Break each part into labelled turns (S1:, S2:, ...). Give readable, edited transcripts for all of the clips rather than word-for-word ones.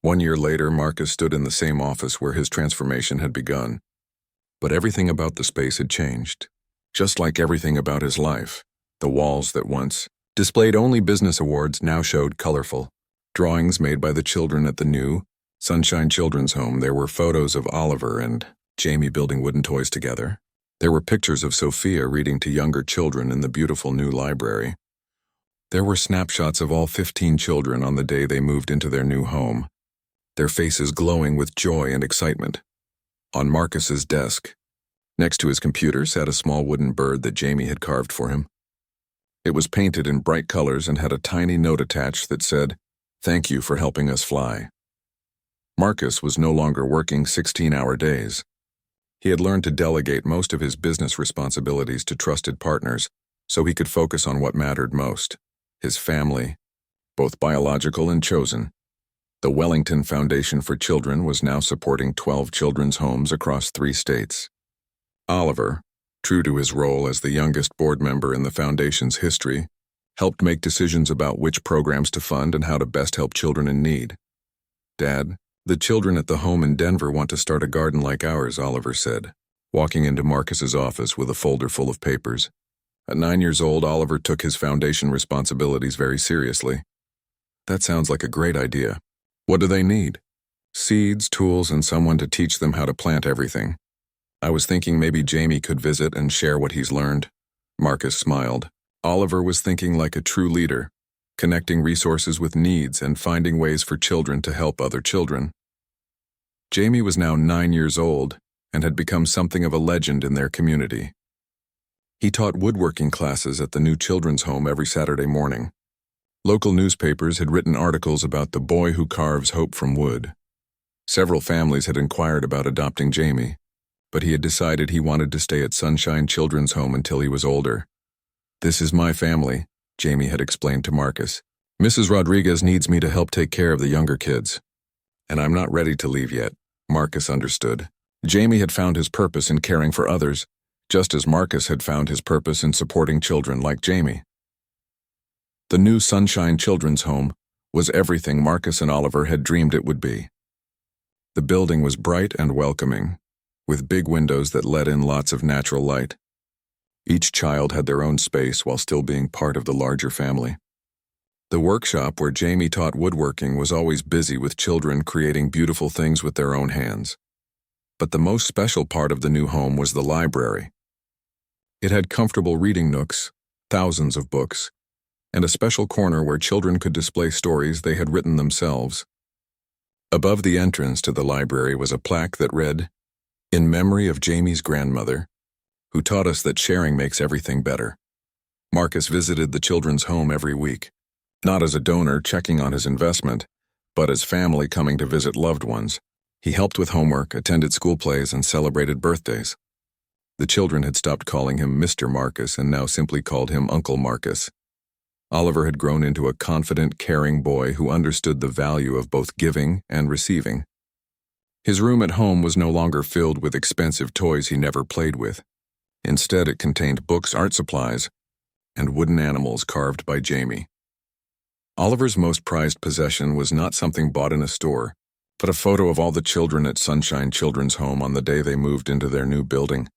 S1: 1 year later, Marcus stood in the same office where his transformation had begun. But everything about the space had changed. Just like everything about his life, the walls that once displayed only business awards now showed colorful drawings made by the children at the new Sunshine Children's Home. There were photos of Oliver and Jamie building wooden toys together. There were pictures of Sophia reading to younger children in the beautiful new library. There were snapshots of all 15 children on the day they moved into their new home, their faces glowing with joy and excitement. On Marcus's desk, next to his computer, sat a small wooden bird that Jamie had carved for him. It was painted in bright colors and had a tiny note attached that said, "Thank you for helping us fly." Marcus was no longer working 16-hour days. He had learned to delegate most of his business responsibilities to trusted partners so he could focus on what mattered most: his family, both biological and chosen. The Wellington Foundation for Children was now supporting 12 children's homes across 3 states. Oliver, true to his role as the youngest board member in the foundation's history, helped make decisions about which programs to fund and how to best help children in need. "Dad, the children at the home in Denver want to start a garden like ours," Oliver said, walking into Marcus's office with a folder full of papers. At 9 years old, Oliver took his foundation responsibilities very seriously. "That sounds like a great idea. What do they need?" "Seeds, tools, and someone to teach them how to plant everything. I was thinking maybe Jamie could visit and share what he's learned." Marcus smiled. Oliver was thinking like a true leader, connecting resources with needs and finding ways for children to help other children. Jamie was now 9 years old and had become something of a legend in their community. He taught woodworking classes at the new children's home every Saturday morning. Local newspapers had written articles about the boy who carves hope from wood. Several families had inquired about adopting Jamie, but he had decided he wanted to stay at Sunshine Children's Home until he was older. "This is my family," Jamie had explained to Marcus. "Mrs. Rodriguez needs me to help take care of the younger kids. And I'm not ready to leave yet." Marcus understood. Jamie had found his purpose in caring for others, just as Marcus had found his purpose in supporting children like Jamie. The new Sunshine Children's Home was everything Marcus and Oliver had dreamed it would be. The building was bright and welcoming, with big windows that let in lots of natural light. Each child had their own space while still being part of the larger family. The workshop where Jamie taught woodworking was always busy with children creating beautiful things with their own hands. But the most special part of the new home was the library. It had comfortable reading nooks, thousands of books, and a special corner where children could display stories they had written themselves. Above the entrance to the library was a plaque that read, "In memory of Jamie's grandmother, who taught us that sharing makes everything better." Marcus visited the children's home every week, not as a donor checking on his investment, but as family coming to visit loved ones. He helped with homework, attended school plays, and celebrated birthdays. The children had stopped calling him Mr. Marcus and now simply called him Uncle Marcus. Oliver had grown into a confident, caring boy who understood the value of both giving and receiving. His room at home was no longer filled with expensive toys he never played with. Instead, it contained books, art supplies, and wooden animals carved by Jamie. Oliver's most prized possession was not something bought in a store, but a photo of all the children at Sunshine Children's Home on the day they moved into their new building.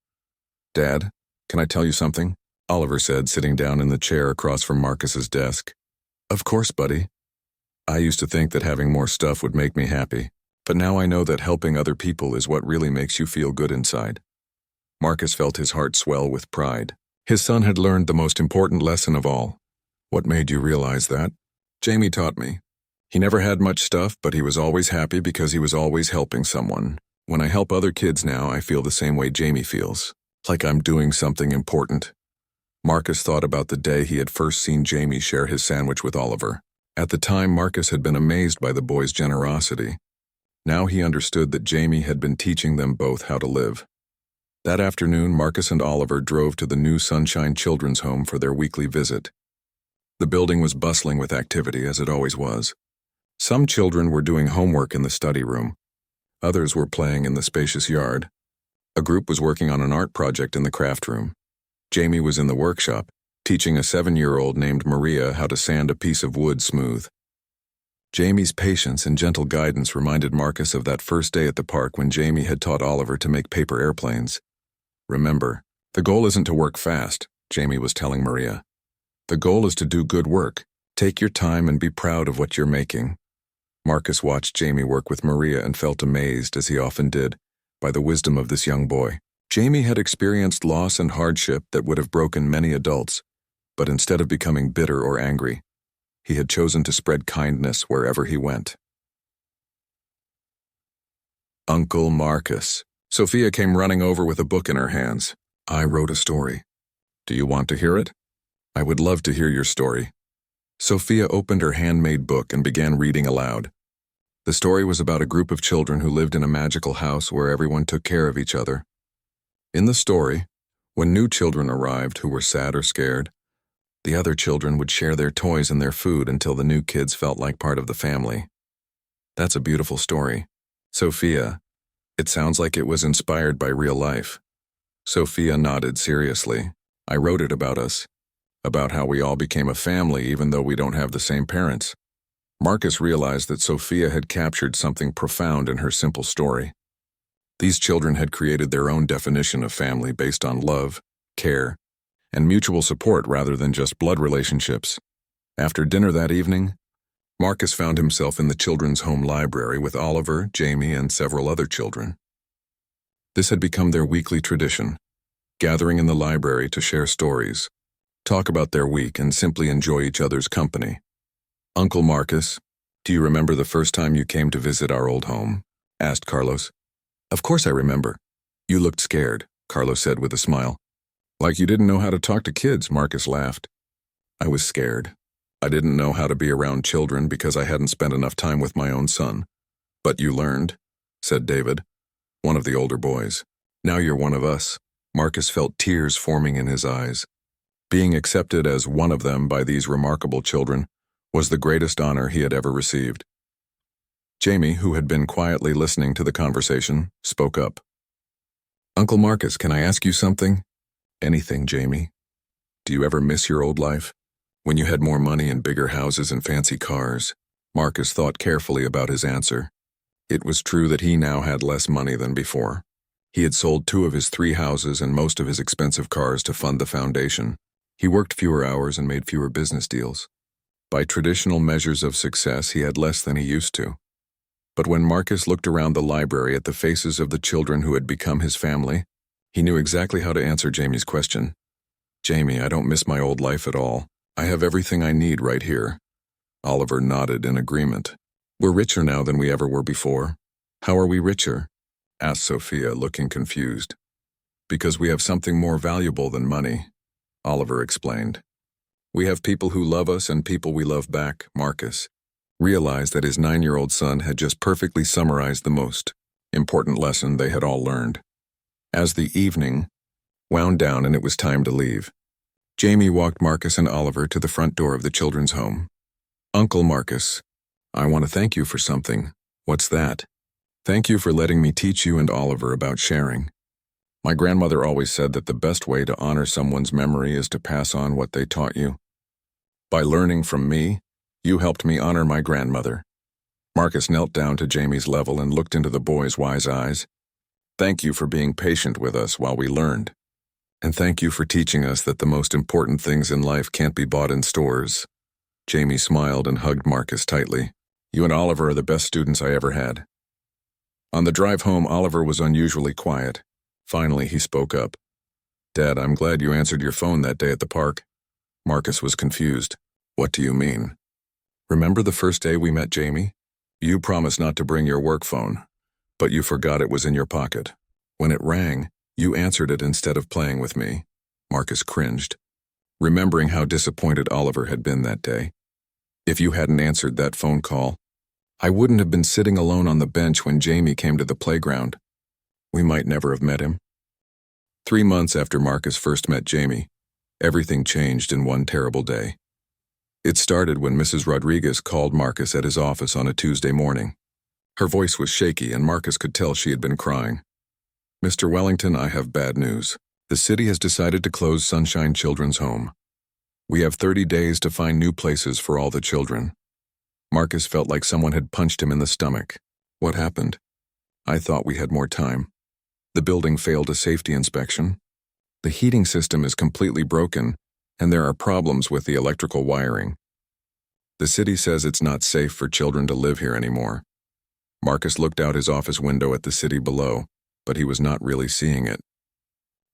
S1: "Dad, can I tell you something?" Oliver said, sitting down in the chair across from Marcus's desk. "Of course, buddy. I used to think that having more stuff would make me happy, but now I know that helping other people is what really makes you feel good inside." Marcus felt his heart swell with pride. His son had learned the most important lesson of all. "What made you realize that?" "Jamie taught me. He never had much stuff, but he was always happy because he was always helping someone. When I help other kids now, I feel the same way Jamie feels, like I'm doing something important." Marcus thought about the day he had first seen Jamie share his sandwich with Oliver. At the time, Marcus had been amazed by the boy's generosity. Now he understood that Jamie had been teaching them both how to live. That afternoon, Marcus and Oliver drove to the new Sunshine Children's Home for their weekly visit. The building was bustling with activity, as it always was. Some children were doing homework in the study room. Others were playing in the spacious yard. A group was working on an art project in the craft room. Jamie was in the workshop, teaching a 7-year-old named Maria how to sand a piece of wood smooth. Jamie's patience and gentle guidance reminded Marcus of that first day at the park when Jamie had taught Oliver to make paper airplanes. Remember, the goal isn't to work fast, Jamie was telling Maria. The goal is to do good work. Take your time and be proud of what you're making. Marcus watched Jamie work with Maria and felt amazed, as he often did, by the wisdom of this young boy. Jamie had experienced loss and hardship that would have broken many adults, but instead of becoming bitter or angry, he had chosen to spread kindness wherever he went. Uncle Marcus. Sophia came running over with a book in her hands. I wrote a story. Do you want to hear it? I would love to hear your story. Sophia opened her handmade book and began reading aloud. The story was about a group of children who lived in a magical house where everyone took care of each other. In the story, when new children arrived who were sad or scared, the other children would share their toys and their food until the new kids felt like part of the family. That's a beautiful story. Sophia, it sounds like it was inspired by real life. Sophia nodded seriously. I wrote it about us, about how we all became a family even though we don't have the same parents. Marcus realized that Sophia had captured something profound in her simple story. These children had created their own definition of family based on love, care, and mutual support rather than just blood relationships. After dinner that evening, Marcus found himself in the children's home library with Oliver, Jamie, and several other children. This had become their weekly tradition, gathering in the library to share stories, talk about their week, and simply enjoy each other's company. Uncle Marcus, do you remember the first time you came to visit our old home? Asked Carlos. Of course I remember. You looked scared, Carlos said with a smile. Like you didn't know how to talk to kids, Marcus laughed. I was scared. I didn't know how to be around children because I hadn't spent enough time with my own son. But you learned, said David, one of the older boys. Now you're one of us. Marcus felt tears forming in his eyes. Being accepted as one of them by these remarkable children was the greatest honor he had ever received. Jamie, who had been quietly listening to the conversation, spoke up. Uncle Marcus, can I ask you something? Anything, Jamie. Do you ever miss your old life? When you had more money and bigger houses and fancy cars? Marcus thought carefully about his answer. It was true that he now had less money than before. He had sold 2 of his 3 houses and most of his expensive cars to fund the foundation. He worked fewer hours and made fewer business deals. By traditional measures of success, he had less than he used to. But when Marcus looked around the library at the faces of the children who had become his family, he knew exactly how to answer Jamie's question. Jamie, I don't miss my old life at all. I have everything I need right here. Oliver nodded in agreement. We're richer now than we ever were before. How are we richer? Asked Sophia, looking confused. Because we have something more valuable than money, Oliver explained. We have people who love us and people we love back, Marcus realized that his 9-year-old son had just perfectly summarized the most important lesson they had all learned. As the evening wound down and it was time to leave, Jamie walked Marcus and Oliver to the front door of the children's home. Uncle Marcus, I want to thank you for something. What's that? Thank you for letting me teach you and Oliver about sharing. My grandmother always said that the best way to honor someone's memory is to pass on what they taught you. By learning from me, you helped me honor my grandmother. Marcus knelt down to Jamie's level and looked into the boy's wise eyes. Thank you for being patient with us while we learned. And thank you for teaching us that the most important things in life can't be bought in stores. Jamie smiled and hugged Marcus tightly. You and Oliver are the best students I ever had. On the drive home, Oliver was unusually quiet. Finally, he spoke up. Dad, I'm glad you answered your phone that day at the park. Marcus was confused. What do you mean? Remember the first day we met Jamie? You promised not to bring your work phone, but you forgot it was in your pocket. When it rang, you answered it instead of playing with me. Marcus cringed, remembering how disappointed Oliver had been that day. If you hadn't answered that phone call, I wouldn't have been sitting alone on the bench when Jamie came to the playground. We might never have met him. 3 months after Marcus first met Jamie, everything changed in one terrible day. It started when Mrs. Rodriguez called Marcus at his office on a Tuesday morning. Her voice was shaky and Marcus could tell she had been crying. Mr. Wellington, I have bad news. The city has decided to close Sunshine Children's Home. We have 30 days to find new places for all the children. Marcus felt like someone had punched him in the stomach. What happened? I thought we had more time. The building failed a safety inspection. The heating system is completely broken, and there are problems with the electrical wiring. The city says it's not safe for children to live here anymore. Marcus looked out his office window at the city below, but he was not really seeing it.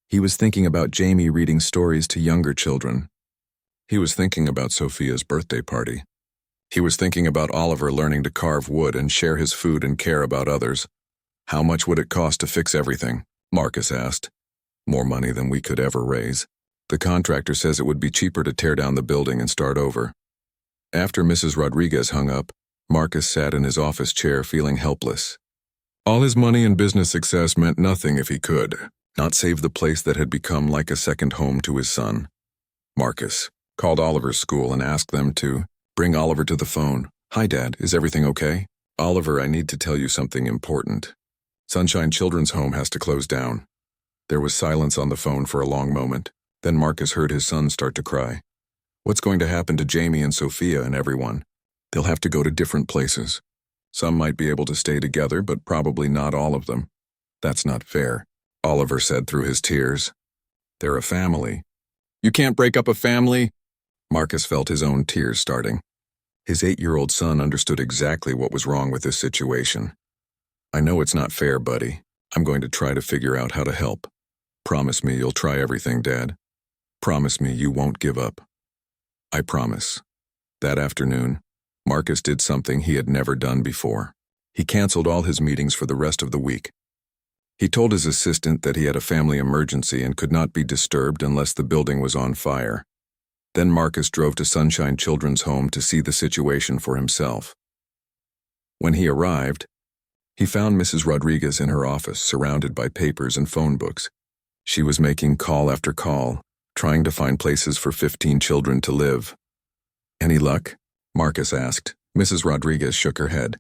S1: He was thinking about Jamie reading stories to younger children. He was thinking about Sophia's birthday party. He was thinking about Oliver learning to carve wood and share his food and care about others. How much would it cost to fix everything? Marcus asked. More money than we could ever raise. The contractor says it would be cheaper to tear down the building and start over. After Mrs. Rodriguez hung up, Marcus sat in his office chair feeling helpless. All his money and business success meant nothing if he could not save the place that had become like a second home to his son. Marcus called Oliver's school and asked them to bring Oliver to the phone. Hi, Dad, is everything okay? Oliver, I need to tell you something important. Sunshine Children's Home has to close down. There was silence on the phone for a long moment. Then Marcus heard his son start to cry. What's going to happen to Jamie and Sophia and everyone? They'll have to go to different places. Some might be able to stay together, but probably not all of them. That's not fair, Oliver said through his tears. They're a family. You can't break up a family? Marcus felt his own tears starting. His 8-year-old son understood exactly what was wrong with this situation. I know it's not fair, buddy. I'm going to try to figure out how to help. Promise me you'll try everything, Dad. Promise me you won't give up. I promise. That afternoon, Marcus did something he had never done before. He canceled all his meetings for the rest of the week. He told his assistant that he had a family emergency and could not be disturbed unless the building was on fire. Then Marcus drove to Sunshine Children's Home to see the situation for himself. When he arrived, he found Mrs. Rodriguez in her office, surrounded by papers and phone books. She was making call after call, trying to find places for 15 children to live. Any luck? Marcus asked. Mrs. Rodriguez shook her head.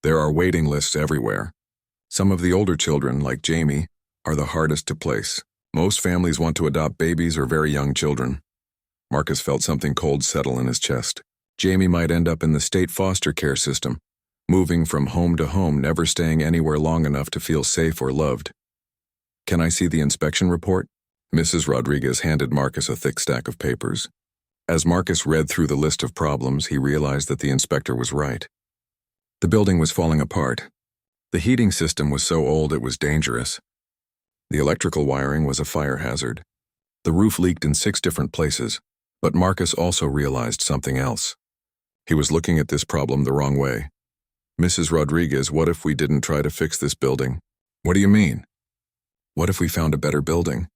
S1: There are waiting lists everywhere. Some of the older children, like Jamie, are the hardest to place. Most families want to adopt babies or very young children. Marcus felt something cold settle in his chest. Jamie might end up in the state foster care system, moving from home to home, never staying anywhere long enough to feel safe or loved. Can I see the inspection report? Mrs. Rodriguez handed Marcus a thick stack of papers. As Marcus read through the list of problems, he realized that the inspector was right. The building was falling apart. The heating system was so old it was dangerous. The electrical wiring was a fire hazard. The roof leaked in 6 different places, but Marcus also realized something else. He was looking at this problem the wrong way. Mrs. Rodriguez, what if we didn't try to fix this building? What do you mean? What if we found a better building?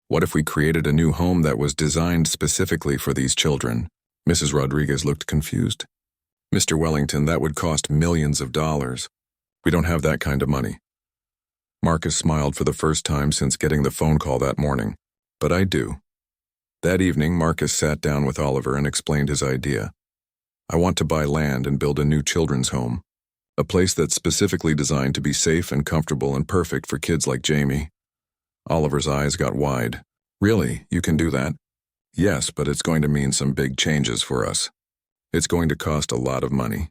S1: What if we created a new home that was designed specifically for these children? Mrs. Rodriguez looked confused. Mr. Wellington, that would cost millions of dollars. We don't have that kind of money. Marcus smiled for the first time since getting the phone call that morning. But I do. That evening, Marcus sat down with Oliver and explained his idea. I want to buy land and build a new children's home. A place that's specifically designed to be safe and comfortable and perfect for kids like Jamie. Oliver's eyes got wide. Really, you can do that? Yes, but it's going to mean some big changes for us. It's going to cost a lot of money.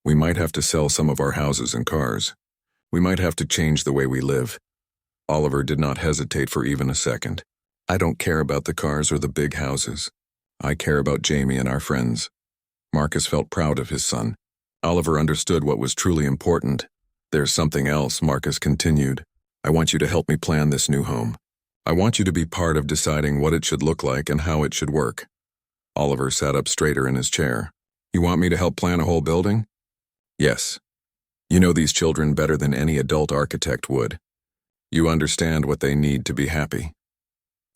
S1: We might have to sell some of our houses and cars. We might have to change the way we live. Oliver did not hesitate for even a second. I don't care about the cars or the big houses. I care about Jamie and our friends. Marcus felt proud of his son. Oliver understood what was truly important. There's something else, Marcus continued. I want you to help me plan this new home. I want you to be part of deciding what it should look like and how it should work. Oliver sat up straighter in his chair. You want me to help plan a whole building? Yes. You know these children better than any adult architect would. You understand what they need to be happy.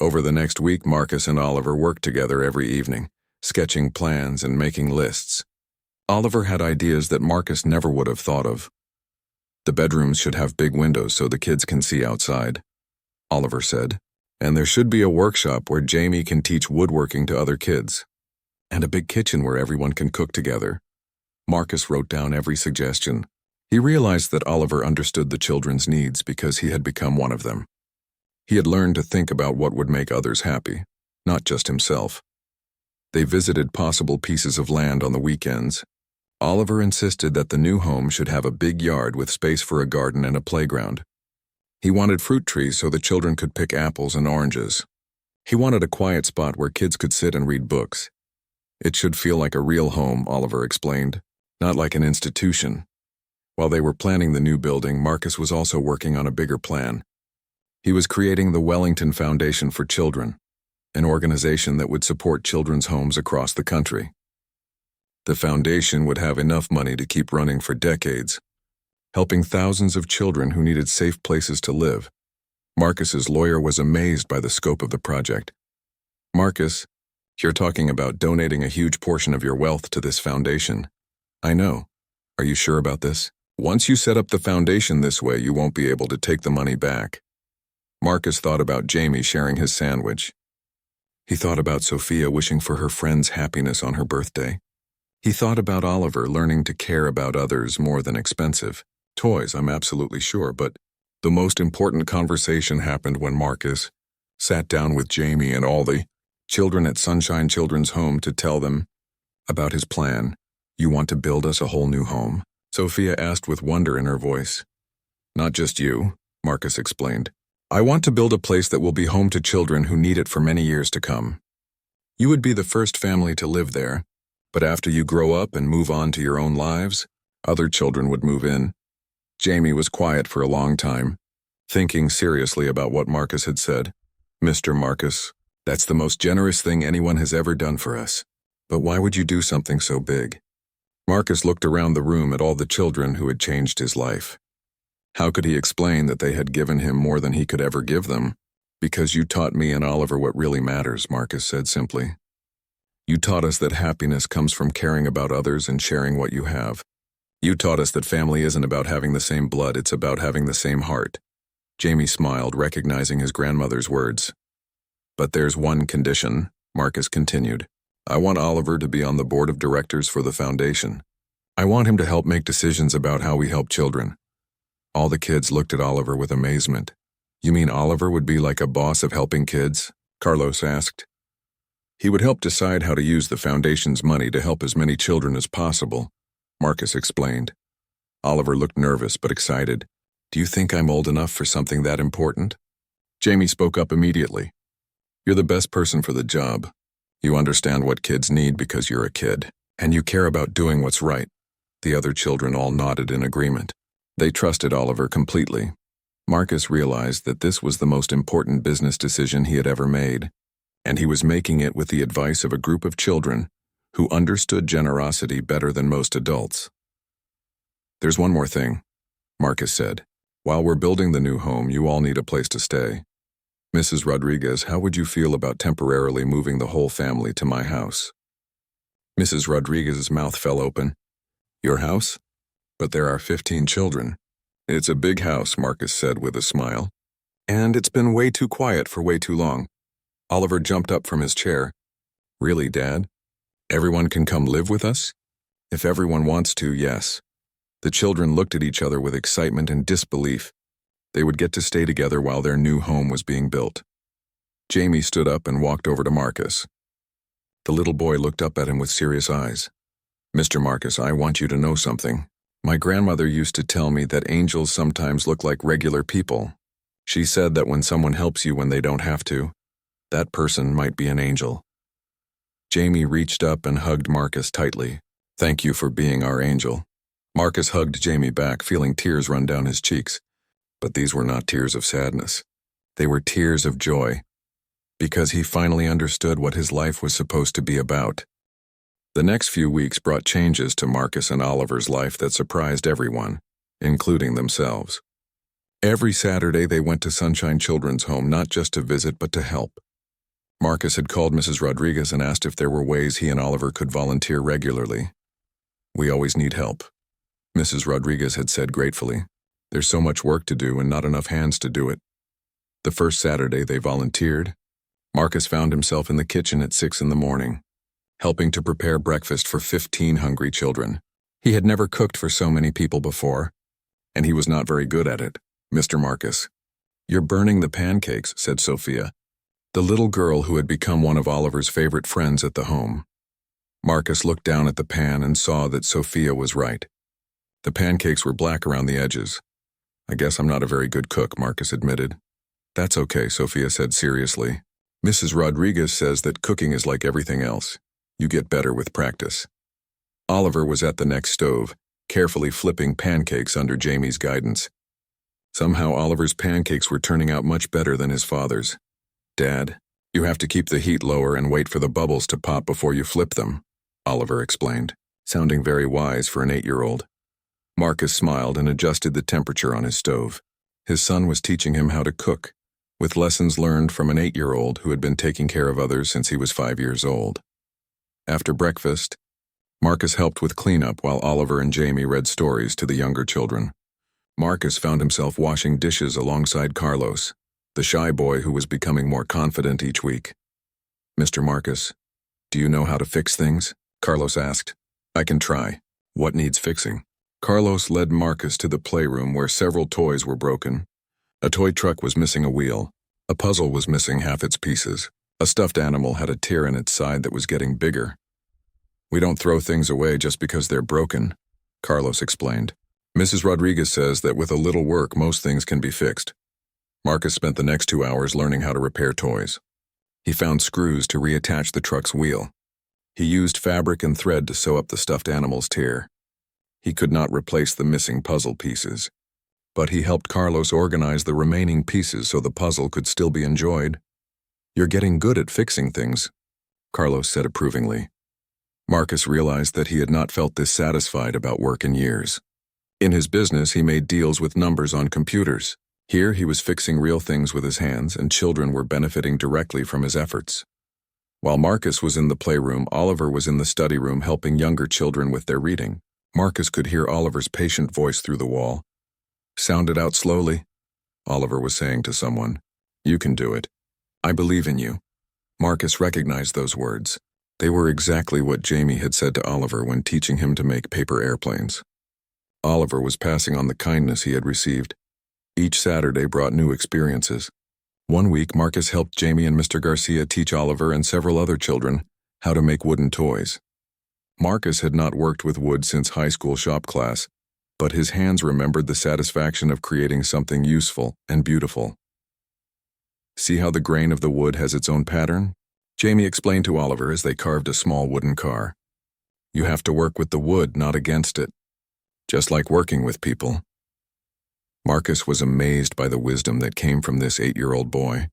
S1: Over the next week, Marcus and Oliver worked together every evening, sketching plans and making lists. Oliver had ideas that Marcus never would have thought of. The bedrooms should have big windows so the kids can see outside, Oliver said. And there should be a workshop where Jamie can teach woodworking to other kids. And a big kitchen where everyone can cook together. Marcus wrote down every suggestion. He realized that Oliver understood the children's needs because he had become one of them. He had learned to think about what would make others happy, not just himself. They visited possible pieces of land on the weekends. Oliver insisted that the new home should have a big yard with space for a garden and a playground. He wanted fruit trees so the children could pick apples and oranges. He wanted a quiet spot where kids could sit and read books. It should feel like a real home, Oliver explained, not like an institution. While they were planning the new building, Marcus was also working on a bigger plan. He was creating the Wellington Foundation for Children, an organization that would support children's homes across the country. The foundation would have enough money to keep running for decades, helping thousands of children who needed safe places to live. Marcus's lawyer was amazed by the scope of the project. "Marcus, you're talking about donating a huge portion of your wealth to this foundation." "I know. Are you sure about this? Once you set up the foundation this way, you won't be able to take the money back." Marcus thought about Jamie sharing his sandwich. He thought about Sophia wishing for her friend's happiness on her birthday. He thought about Oliver learning to care about others more than expensive toys, I'm absolutely sure, but the most important conversation happened when Marcus sat down with Jamie and all the children at Sunshine Children's Home to tell them about his plan. "You want to build us a whole new home?" Sophia asked with wonder in her voice. "Not just you," Marcus explained. "I want to build a place that will be home to children who need it for many years to come. You would be the first family to live there, but after you grow up and move on to your own lives, other children would move in." Jamie was quiet for a long time, thinking seriously about what Marcus had said. "Mr. Marcus, that's the most generous thing anyone has ever done for us. But why would you do something so big?" Marcus looked around the room at all the children who had changed his life. How could he explain that they had given him more than he could ever give them? "Because you taught me and Oliver what really matters," Marcus said simply. "You taught us that happiness comes from caring about others and sharing what you have. You taught us that family isn't about having the same blood, it's about having the same heart." Jamie smiled, recognizing his grandmother's words. "But there's one condition," Marcus continued. "I want Oliver to be on the board of directors for the foundation. I want him to help make decisions about how we help children." All the kids looked at Oliver with amazement. "You mean Oliver would be like a boss of helping kids?" Carlos asked. "He would help decide how to use the foundation's money to help as many children as possible," Marcus explained. Oliver looked nervous but excited. "Do you think I'm old enough for something that important?" Jamie spoke up immediately. "You're the best person for the job. You understand what kids need because you're a kid, and you care about doing what's right." The other children all nodded in agreement. They trusted Oliver completely. Marcus realized that this was the most important business decision he had ever made, and he was making it with the advice of a group of children who understood generosity better than most adults. "There's one more thing," Marcus said. "While we're building the new home, you all need a place to stay. Mrs. Rodriguez, how would you feel about temporarily moving the whole family to my house?" Mrs. Rodriguez's mouth fell open. "Your house? But there are 15 children." "It's a big house," Marcus said with a smile. "And it's been way too quiet for way too long." Oliver jumped up from his chair. "Really, Dad? Everyone can come live with us?" "If everyone wants to, yes." The children looked at each other with excitement and disbelief. They would get to stay together while their new home was being built. Jamie stood up and walked over to Marcus. The little boy looked up at him with serious eyes. "Mr. Marcus, I want you to know something. My grandmother used to tell me that angels sometimes look like regular people. She said that when someone helps you when they don't have to, that person might be an angel." Jamie reached up and hugged Marcus tightly. "Thank you for being our angel." Marcus hugged Jamie back, feeling tears run down his cheeks. But these were not tears of sadness. They were tears of joy, because he finally understood what his life was supposed to be about. The next few weeks brought changes to Marcus and Oliver's life that surprised everyone, including themselves. Every Saturday they went to Sunshine Children's Home not just to visit but to help. Marcus had called Mrs. Rodriguez and asked if there were ways he and Oliver could volunteer regularly. "We always need help," Mrs. Rodriguez had said gratefully. "There's so much work to do and not enough hands to do it." The first Saturday they volunteered, Marcus found himself in the kitchen at 6 in the morning, helping to prepare breakfast for 15 hungry children. He had never cooked for so many people before, and he was not very good at it. "Mr. Marcus, you're burning the pancakes," said Sophia, the little girl who had become one of Oliver's favorite friends at the home. Marcus looked down at the pan and saw that Sophia was right. The pancakes were black around the edges. I guess I'm not a very good cook, Marcus admitted. That's okay, Sophia said seriously. Mrs. Rodriguez says that cooking is like everything else. You get better with practice. Oliver was at the next stove, carefully flipping pancakes under Jamie's guidance. Somehow Oliver's pancakes were turning out much better than his father's. Dad, you have to keep the heat lower and wait for the bubbles to pop before you flip them, Oliver explained, sounding very wise for an 8-year-old. Marcus smiled and adjusted the temperature on his stove. His son was teaching him how to cook, with lessons learned from an 8-year-old who had been taking care of others since he was 5 years old. After breakfast, Marcus helped with cleanup while Oliver and Jamie read stories to the younger children. Marcus found himself washing dishes alongside Carlos, the shy boy who was becoming more confident each week. Mr. Marcus, do you know how to fix things? Carlos asked. I can try. What needs fixing? Carlos led Marcus to the playroom where several toys were broken. A toy truck was missing a wheel. A puzzle was missing half its pieces. A stuffed animal had a tear in its side that was getting bigger. We don't throw things away just because they're broken, Carlos explained. Mrs. Rodriguez says that with a little work, most things can be fixed. Marcus spent the next 2 hours learning how to repair toys. He found screws to reattach the truck's wheel. He used fabric and thread to sew up the stuffed animal's tear. He could not replace the missing puzzle pieces, but he helped Carlos organize the remaining pieces so the puzzle could still be enjoyed. You're getting good at fixing things, Carlos said approvingly. Marcus realized that he had not felt this satisfied about work in years. In his business, he made deals with numbers on computers. Here, he was fixing real things with his hands, and children were benefiting directly from his efforts. While Marcus was in the playroom, Oliver was in the study room helping younger children with their reading. Marcus could hear Oliver's patient voice through the wall. Sound it out slowly, Oliver was saying to someone. You can do it. I believe in you. Marcus recognized those words. They were exactly what Jamie had said to Oliver when teaching him to make paper airplanes. Oliver was passing on the kindness he had received. Each Saturday brought new experiences. One week, Marcus helped Jamie and Mr. Garcia teach Oliver and several other children how to make wooden toys. Marcus had not worked with wood since high school shop class, but his hands remembered the satisfaction of creating something useful and beautiful. See how the grain of the wood has its own pattern? Jamie explained to Oliver as they carved a small wooden car. You have to work with the wood, not against it. Just like working with people. Marcus was amazed by the wisdom that came from this 8-year-old boy.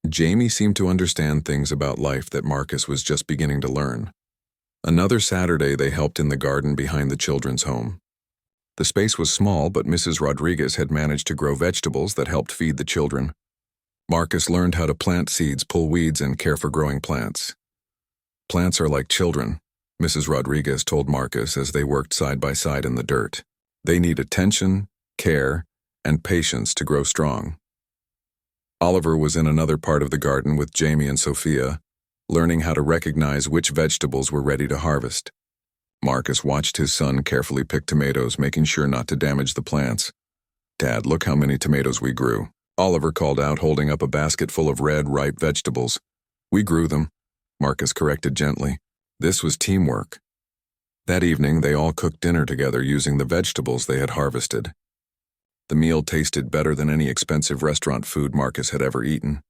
S1: Jamie seemed to understand things about life that Marcus was just beginning to learn. Another Saturday, they helped in the garden behind the children's home. The space was small, but Mrs. Rodriguez had managed to grow vegetables that helped feed the children. Marcus learned how to plant seeds, pull weeds, and care for growing plants. Plants are like children, Mrs. Rodriguez told Marcus as they worked side by side in the dirt. They need attention, care, and patience to grow strong. Oliver was in another part of the garden with Jamie and Sophia, learning how to recognize which vegetables were ready to harvest. Marcus watched his son carefully pick tomatoes, making sure not to damage the plants. Dad, look how many tomatoes we grew, Oliver called out, holding up a basket full of red, ripe vegetables. We grew them, Marcus corrected gently. This was teamwork. That evening, they all cooked dinner together using the vegetables they had harvested. The meal tasted better than any expensive restaurant food Marcus had ever eaten,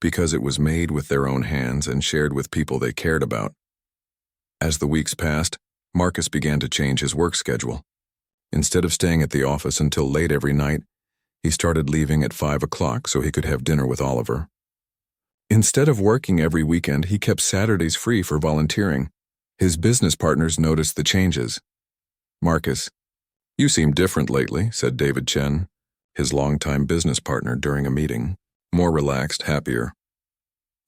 S1: because it was made with their own hands and shared with people they cared about. As the weeks passed, Marcus began to change his work schedule. Instead of staying at the office until late every night, he started leaving at 5 o'clock so he could have dinner with Oliver. Instead of working every weekend, he kept Saturdays free for volunteering. His business partners noticed the changes. Marcus, you seem different lately, said David Chen, his longtime business partner, during a meeting. More relaxed, happier.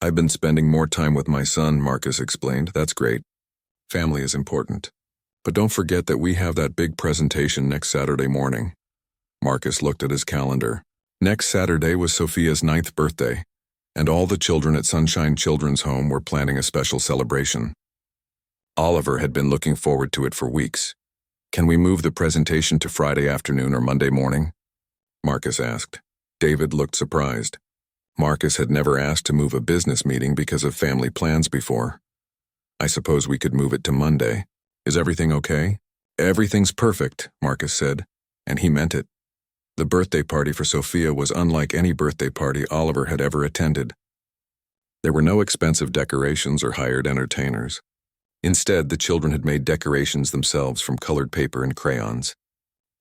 S1: I've been spending more time with my son, Marcus explained. That's great. Family is important. But don't forget that we have that big presentation next Saturday morning. Marcus looked at his calendar. Next Saturday was Sophia's 9th birthday, and all the children at Sunshine Children's Home were planning a special celebration. Oliver had been looking forward to it for weeks. Can we move the presentation to Friday afternoon or Monday morning? Marcus asked. David looked surprised. Marcus had never asked to move a business meeting because of family plans before. I suppose we could move it to Monday. Is everything okay? Everything's perfect, Marcus said, and he meant it. The birthday party for Sophia was unlike any birthday party Oliver had ever attended. There were no expensive decorations or hired entertainers. Instead, the children had made decorations themselves from colored paper and crayons.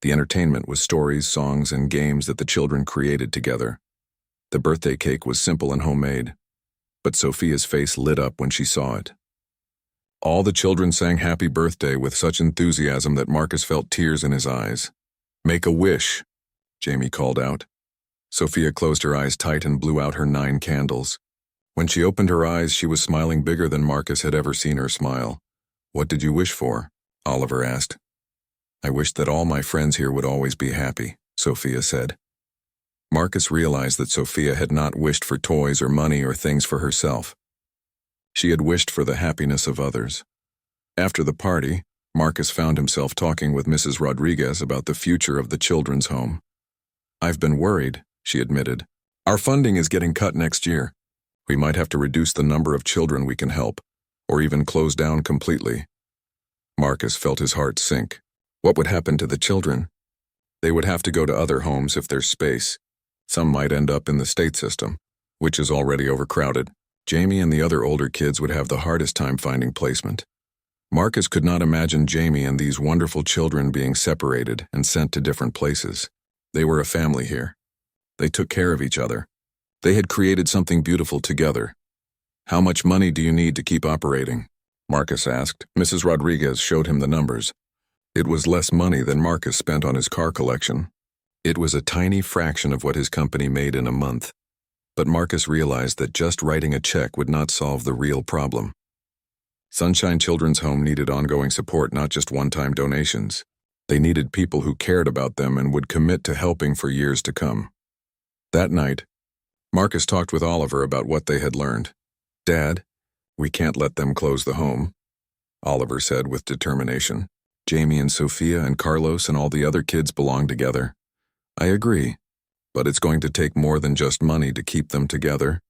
S1: The entertainment was stories, songs, and games that the children created together. The birthday cake was simple and homemade, but Sophia's face lit up when she saw it. All the children sang happy birthday with such enthusiasm that Marcus felt tears in his eyes. "Make a wish," Jamie called out. Sophia closed her eyes tight and blew out her 9 candles. When she opened her eyes, she was smiling bigger than Marcus had ever seen her smile. "What did you wish for?" Oliver asked. "I wished that all my friends here would always be happy," Sophia said. Marcus realized that Sophia had not wished for toys or money or things for herself. She had wished for the happiness of others. After the party, Marcus found himself talking with Mrs. Rodriguez about the future of the children's home. "I've been worried," she admitted. "Our funding is getting cut next year. We might have to reduce the number of children we can help, or even close down completely." Marcus felt his heart sink. What would happen to the children? They would have to go to other homes if there's space. Some might end up in the state system, which is already overcrowded. Jamie and the other older kids would have the hardest time finding placement. Marcus could not imagine Jamie and these wonderful children being separated and sent to different places. They were a family here. They took care of each other. They had created something beautiful together. "How much money do you need to keep operating?" Marcus asked. Mrs. Rodriguez showed him the numbers. It was less money than Marcus spent on his car collection. It was a tiny fraction of what his company made in a month. But Marcus realized that just writing a check would not solve the real problem. Sunshine Children's Home needed ongoing support, not just one-time donations. They needed people who cared about them and would commit to helping for years to come. That night, Marcus talked with Oliver about what they had learned. "Dad, we can't let them close the home," Oliver said with determination. "Jamie and Sophia and Carlos and all the other kids belong together." "I agree. But it's going to take more than just money to keep them together.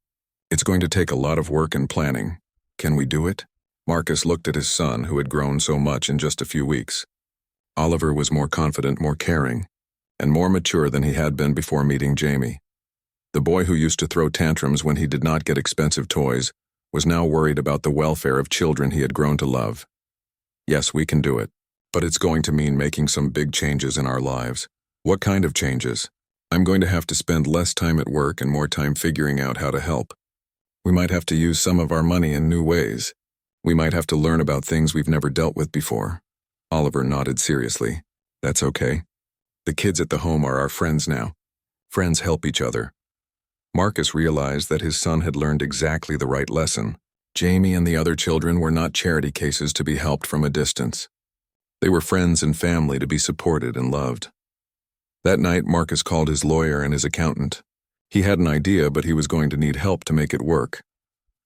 S1: It's going to take a lot of work and planning. Can we do it?" Marcus looked at his son, who had grown so much in just a few weeks. Oliver was more confident, more caring, and more mature than he had been before meeting Jamie. The boy who used to throw tantrums when he did not get expensive toys was now worried about the welfare of children he had grown to love. "Yes, we can do it, but it's going to mean making some big changes in our lives." "What kind of changes?" "I'm going to have to spend less time at work and more time figuring out how to help. We might have to use some of our money in new ways. We might have to learn about things we've never dealt with before." Oliver nodded seriously. "That's okay. The kids at the home are our friends now. Friends help each other." Marcus realized that his son had learned exactly the right lesson. Jamie and the other children were not charity cases to be helped from a distance. They were friends and family to be supported and loved. That night, Marcus called his lawyer and his accountant. He had an idea, but he was going to need help to make it work.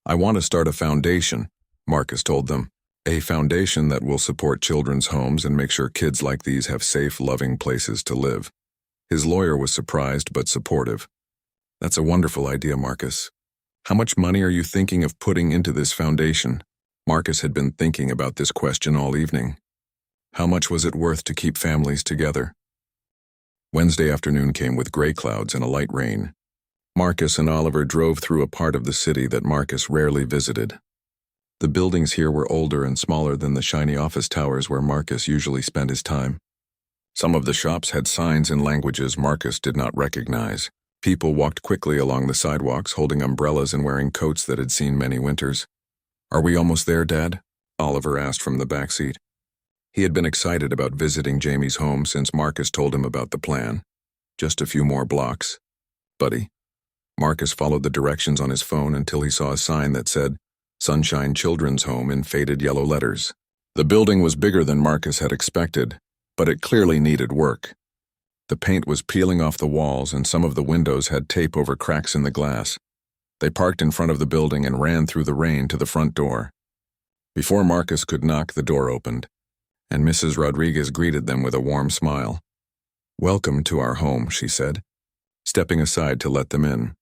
S1: "I want to start a foundation," Marcus told them. "A foundation that will support children's homes and make sure kids like these have safe, loving places to live." His lawyer was surprised but supportive. "That's a wonderful idea, Marcus. How much money are you thinking of putting into this foundation?" Marcus had been thinking about this question all evening. How much was it worth to keep families together? Wednesday afternoon came with gray clouds and a light rain. Marcus and Oliver drove through a part of the city that Marcus rarely visited. The buildings here were older and smaller than the shiny office towers where Marcus usually spent his time. Some of the shops had signs in languages Marcus did not recognize. People walked quickly along the sidewalks, holding umbrellas and wearing coats that had seen many winters. "Are we almost there, Dad?" Oliver asked from the back seat. He had been excited about visiting Jamie's home since Marcus told him about the plan. "Just a few more blocks, buddy." Marcus followed the directions on his phone until he saw a sign that said, "Sunshine Children's Home" in faded yellow letters. The building was bigger than Marcus had expected, but it clearly needed work. The paint was peeling off the walls and some of the windows had tape over cracks in the glass. They parked in front of the building and ran through the rain to the front door. Before Marcus could knock, the door opened, and Mrs. Rodriguez greeted them with a warm smile. "Welcome to our home," she said, stepping aside to let them in.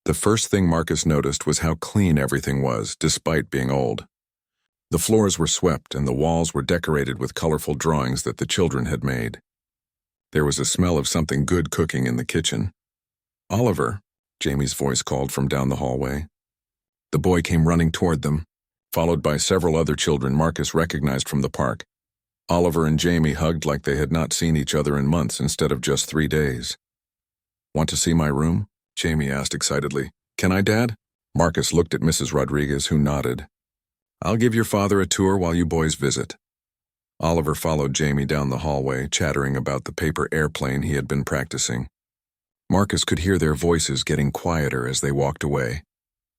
S1: The first thing Marcus noticed was how clean everything was, despite being old. The floors were swept and the walls were decorated with colorful drawings that the children had made. There was a smell of something good cooking in the kitchen. "Oliver," Jamie's voice called from down the hallway. The boy came running toward them, followed by several other children Marcus recognized from the park. Oliver and Jamie hugged like they had not seen each other in months instead of just 3 days. "Want to see my room?" Jamie asked excitedly. "Can I, Dad?" Marcus looked at Mrs. Rodriguez, who nodded. "I'll give your father a tour while you boys visit." Oliver followed Jamie down the hallway, chattering about the paper airplane he had been practicing. Marcus could hear their voices getting quieter as they walked away.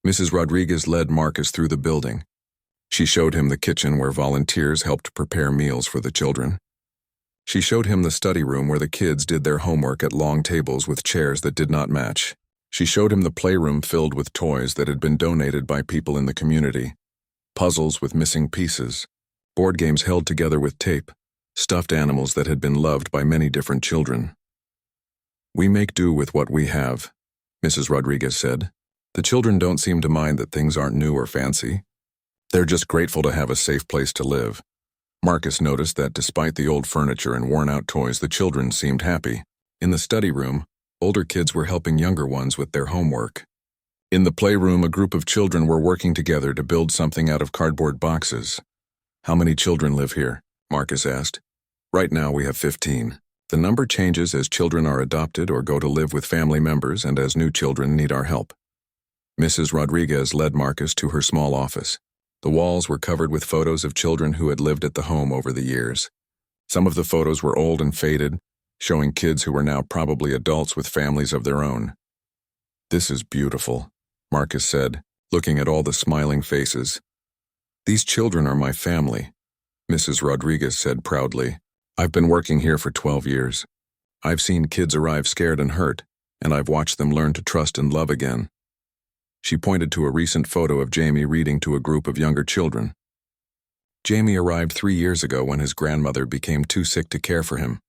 S1: Mrs. Rodriguez led Marcus through the building. She showed him the kitchen where volunteers helped prepare meals for the children. She showed him the study room where the kids did their homework at long tables with chairs that did not match. She showed him the playroom filled with toys that had been donated by people in the community. Puzzles with missing pieces, board games held together with tape, stuffed animals that had been loved by many different children. "We make do with what we have," Mrs. Rodriguez said. "The children don't seem to mind that things aren't new or fancy. They're just grateful to have a safe place to live." Marcus noticed that despite the old furniture and worn-out toys, the children seemed happy. In the study room, older kids were helping younger ones with their homework. In the playroom, a group of children were working together to build something out of cardboard boxes. "How many children live here?" Marcus asked. "Right now we have 15. The number changes as children are adopted or go to live with family members and as new children need our help." Mrs. Rodriguez led Marcus to her small office. The walls were covered with photos of children who had lived at the home over the years. Some of the photos were old and faded, showing kids who were now probably adults with families of their own. "This is beautiful," Marcus said, looking at all the smiling faces. "These children are my family," Mrs. Rodriguez said proudly. "I've been working here for 12 years. I've seen kids arrive scared and hurt, and I've watched them learn to trust and love again." She pointed to a recent photo of Jamie reading to a group of younger children. Jamie arrived 3 years ago when his grandmother became too sick to care for him.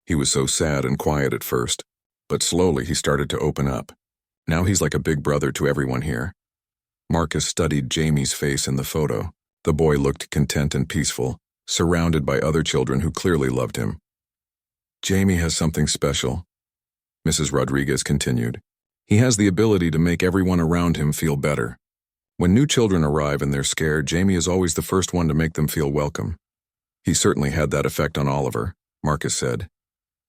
S1: He was so sad and quiet at first, but slowly he started to open up. Now he's like a big brother to everyone here. Marcus studied Jamie's face in the photo. The boy looked content and peaceful, surrounded by other children who clearly loved him. "Jamie has something special," Mrs. Rodriguez continued. "He has the ability to make everyone around him feel better. When new children arrive and they're scared, Jamie is always the first one to make them feel welcome. He certainly had that effect on Oliver," Marcus said.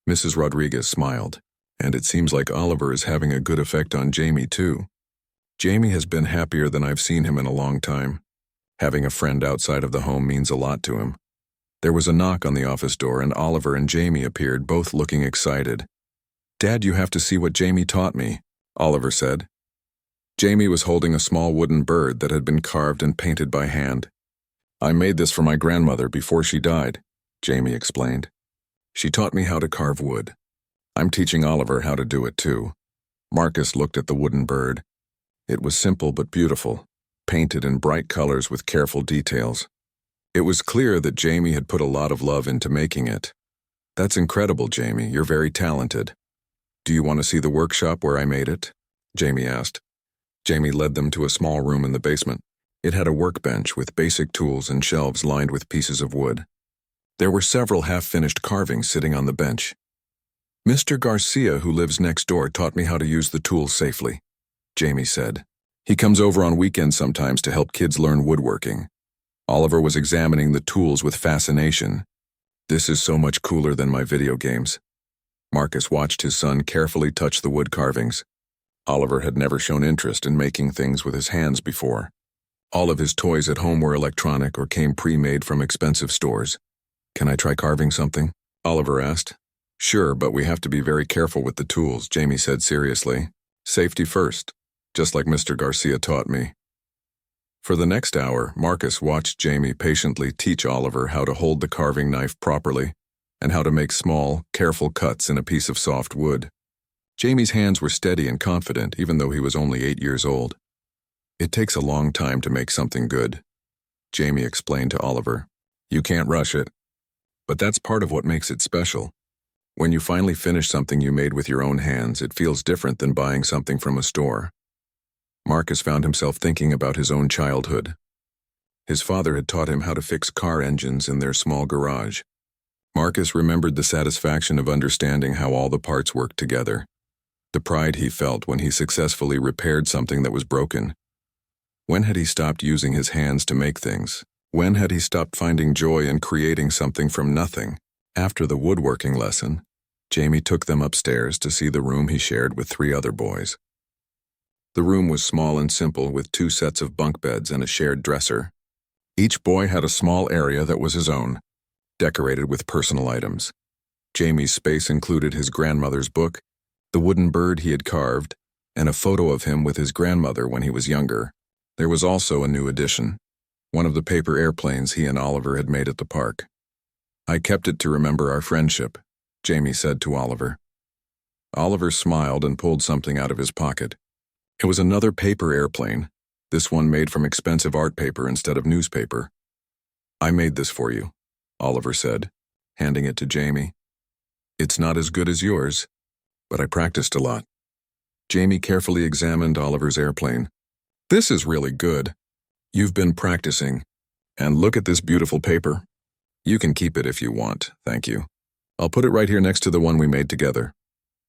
S1: Mrs. Rodriguez smiled. "And it seems like Oliver is having a good effect on Jamie too. Jamie has been happier than I've seen him in a long time. Having a friend outside of the home means a lot to him." There was a knock on the office door and Oliver and Jamie appeared, both looking excited. "Dad, you have to see what Jamie taught me," Oliver said. Jamie was holding a small wooden bird that had been carved and painted by hand. "I made this for my grandmother before she died," Jamie explained. "She taught me how to carve wood. I'm teaching Oliver how to do it too." Marcus looked at the wooden bird. It was simple but beautiful, painted in bright colors with careful details. It was clear that Jamie had put a lot of love into making it. "That's incredible, Jamie. You're very talented. Do you want to see the workshop where I made it?" Jamie asked. Jamie led them to a small room in the basement. It had a workbench with basic tools and shelves lined with pieces of wood. There were several half-finished carvings sitting on the bench. "Mr. Garcia, who lives next door, taught me how to use the tools safely," Jamie said. "He comes over on weekends sometimes to help kids learn woodworking." Oliver was examining the tools with fascination. "This is so much cooler than my video games." Marcus watched his son carefully touch the wood carvings. Oliver had never shown interest in making things with his hands before. All of his toys at home were electronic or came pre-made from expensive stores. "Can I try carving something?" Oliver asked. "Sure, but we have to be very careful with the tools," Jamie said seriously. "Safety first, just like Mr. Garcia taught me." For the next hour, Marcus watched Jamie patiently teach Oliver how to hold the carving knife properly and how to make small, careful cuts in a piece of soft wood. Jamie's hands were steady and confident, even though he was only 8 years old. "It takes a long time to make something good," Jamie explained to Oliver. "You can't rush it. But that's part of what makes it special. When you finally finish something you made with your own hands, it feels different than buying something from a store." Marcus found himself thinking about his own childhood. His father had taught him how to fix car engines in their small garage. Marcus remembered the satisfaction of understanding how all the parts worked together, the pride he felt when he successfully repaired something that was broken. When had he stopped using his hands to make things? When had he stopped finding joy in creating something from nothing? After the woodworking lesson, Jamie took them upstairs to see the room he shared with 3 other boys. The room was small and simple, with 2 sets of bunk beds and a shared dresser. Each boy had a small area that was his own, decorated with personal items. Jamie's space included his grandmother's book, the wooden bird he had carved, and a photo of him with his grandmother when he was younger. There was also a new addition, one of the paper airplanes he and Oliver had made at the park. "I kept it to remember our friendship," Jamie said to Oliver. Oliver smiled and pulled something out of his pocket. It was another paper airplane, this one made from expensive art paper instead of newspaper. "I made this for you," Oliver said, handing it to Jamie. "It's not as good as yours, but I practiced a lot." Jamie carefully examined Oliver's airplane. "This is really good. You've been practicing. And look at this beautiful paper. You can keep it if you want, thank you. I'll put it right here next to the one we made together."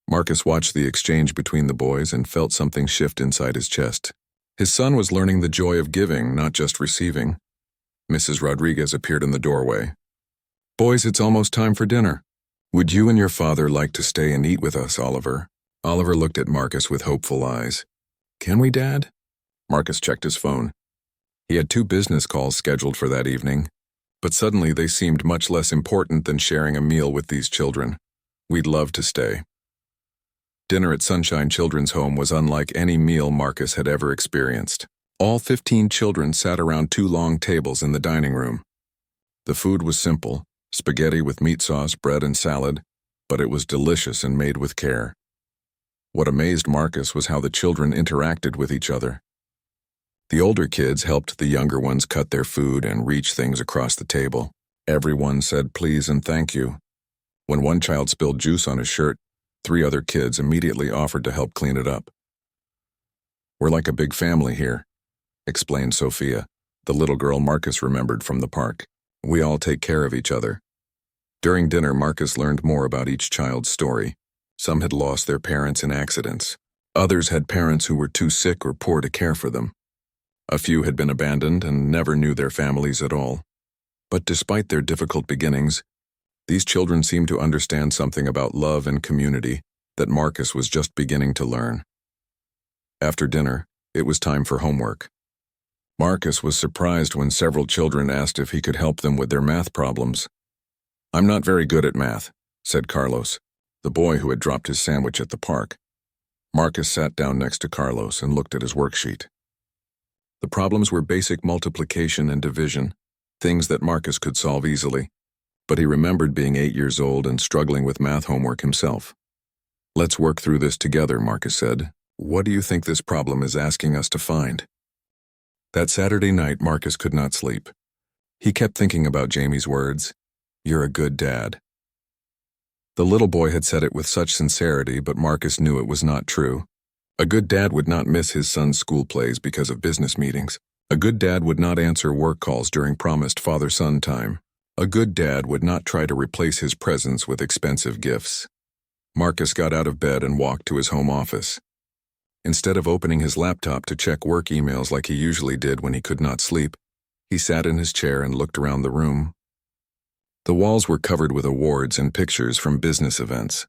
S1: Marcus watched the exchange between the boys and felt something shift inside his chest. His son was learning the joy of giving, not just receiving. Mrs. Rodriguez appeared in the doorway. "Boys, it's almost time for dinner. Would you and your father like to stay and eat with us, Oliver?" Oliver looked at Marcus with hopeful eyes. "Can we, Dad?" Marcus checked his phone. He had 2 business calls scheduled for that evening, but suddenly they seemed much less important than sharing a meal with these children. "We'd love to stay." Dinner at Sunshine Children's Home was unlike any meal Marcus had ever experienced. All 15 children sat around 2 long tables in the dining room. The food was simple, spaghetti with meat sauce, bread, and salad, but it was delicious and made with care. What amazed Marcus was how the children interacted with each other. The older kids helped the younger ones cut their food and reach things across the table. Everyone said please and thank you. When one child spilled juice on his shirt, 3 other kids immediately offered to help clean it up. "We're like a big family here," explained Sophia, the little girl Marcus remembered from the park. "We all take care of each other." During dinner, Marcus learned more about each child's story. Some had lost their parents in accidents. Others had parents who were too sick or poor to care for them. A few had been abandoned and never knew their families at all. But despite their difficult beginnings, these children seemed to understand something about love and community that Marcus was just beginning to learn. After dinner, it was time for homework. Marcus was surprised when several children asked if he could help them with their math problems. "I'm not very good at math," said Carlos, the boy who had dropped his sandwich at the park. Marcus sat down next to Carlos and looked at his worksheet. The problems were basic multiplication and division, things that Marcus could solve easily. But he remembered being 8 years old and struggling with math homework himself. "Let's work through this together," Marcus said. "What do you think this problem is asking us to find?" That Saturday night, Marcus could not sleep. He kept thinking about Jamie's words, "You're a good dad." The little boy had said it with such sincerity, but Marcus knew it was not true. A good dad would not miss his son's school plays because of business meetings. A good dad would not answer work calls during promised father-son time. A good dad would not try to replace his presence with expensive gifts. Marcus got out of bed and walked to his home office. Instead of opening his laptop to check work emails like he usually did when he could not sleep, he sat in his chair and looked around the room. The walls were covered with awards and pictures from business events.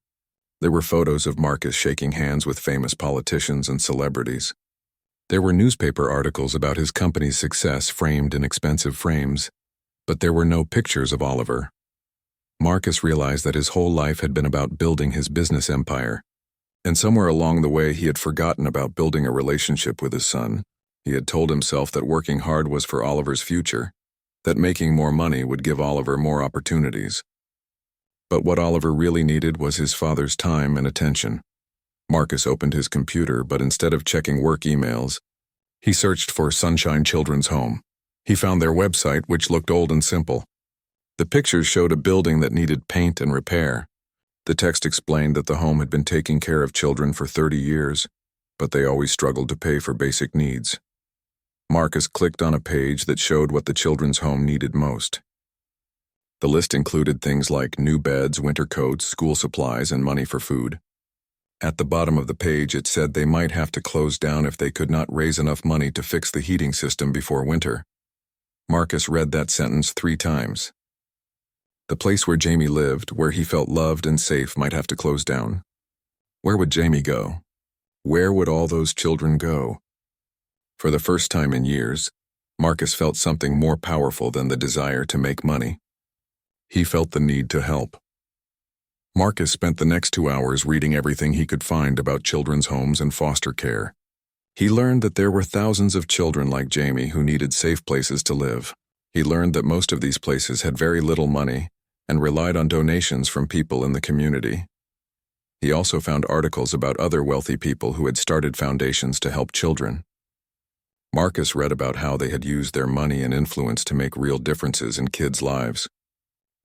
S1: There were photos of Marcus shaking hands with famous politicians and celebrities. There were newspaper articles about his company's success framed in expensive frames. But there were no pictures of Oliver. Marcus realized that his whole life had been about building his business empire, and somewhere along the way he had forgotten about building a relationship with his son. He had told himself that working hard was for Oliver's future, that making more money would give Oliver more opportunities. But what Oliver really needed was his father's time and attention. Marcus opened his computer, but instead of checking work emails, he searched for Sunshine Children's Home. He found their website, which looked old and simple. The pictures showed a building that needed paint and repair. The text explained that the home had been taking care of children for 30 years, but they always struggled to pay for basic needs. Marcus clicked on a page that showed what the children's home needed most. The list included things like new beds, winter coats, school supplies, and money for food. At the bottom of the page, it said they might have to close down if they could not raise enough money to fix the heating system before winter. Marcus read that sentence 3 times. The place where Jamie lived, where he felt loved and safe, might have to close down. Where would Jamie go? Where would all those children go? For the first time in years, Marcus felt something more powerful than the desire to make money. He felt the need to help. Marcus spent the next 2 hours reading everything he could find about children's homes and foster care. He learned that there were thousands of children like Jamie who needed safe places to live. He learned that most of these places had very little money and relied on donations from people in the community. He also found articles about other wealthy people who had started foundations to help children. Marcus read about how they had used their money and influence to make real differences in kids' lives.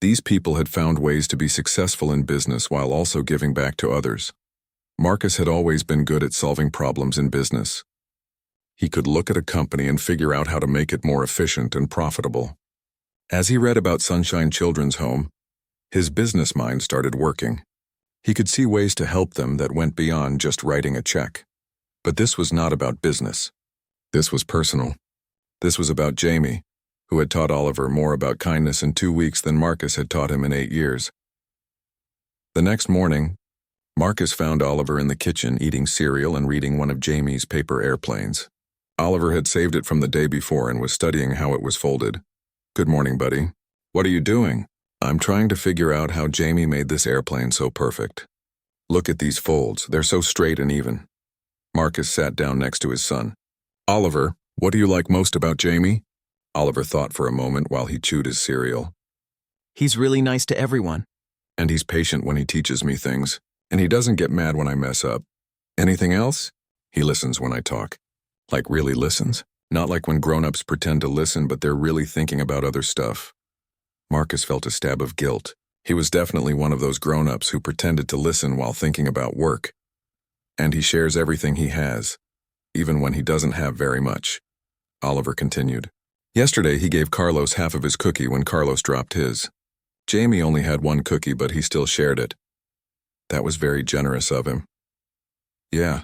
S1: These people had found ways to be successful in business while also giving back to others. Marcus had always been good at solving problems in business. He could look at a company and figure out how to make it more efficient and profitable. As he read about Sunshine Children's Home, his business mind started working. He could see ways to help them that went beyond just writing a check. But this was not about business. This was personal. This was about Jamie, who had taught Oliver more about kindness in 2 weeks than Marcus had taught him in 8 years. The next morning, Marcus found Oliver in the kitchen eating cereal and reading one of Jamie's paper airplanes. Oliver had saved it from the day before and was studying how it was folded. "Good morning, buddy. What are you doing?" "I'm trying to figure out how Jamie made this airplane so perfect. Look at these folds, they're so straight and even." Marcus sat down next to his son. "Oliver, what do you like most about Jamie?" Oliver thought for a moment while he chewed his cereal.
S2: "He's really nice to everyone."
S1: "And he's patient when he teaches me things. And he doesn't get mad when I mess up. Anything else? He listens when I talk. Like really listens. Not like when grown-ups pretend to listen but they're really thinking about other stuff." Marcus felt a stab of guilt. He was definitely one of those grown-ups who pretended to listen while thinking about work. And he shares everything he has, even when he doesn't have very much. Oliver continued. "Yesterday he gave Carlos half of his cookie when Carlos dropped his. Jamie only had 1 cookie but he still shared it. That was very generous of him." "Yeah.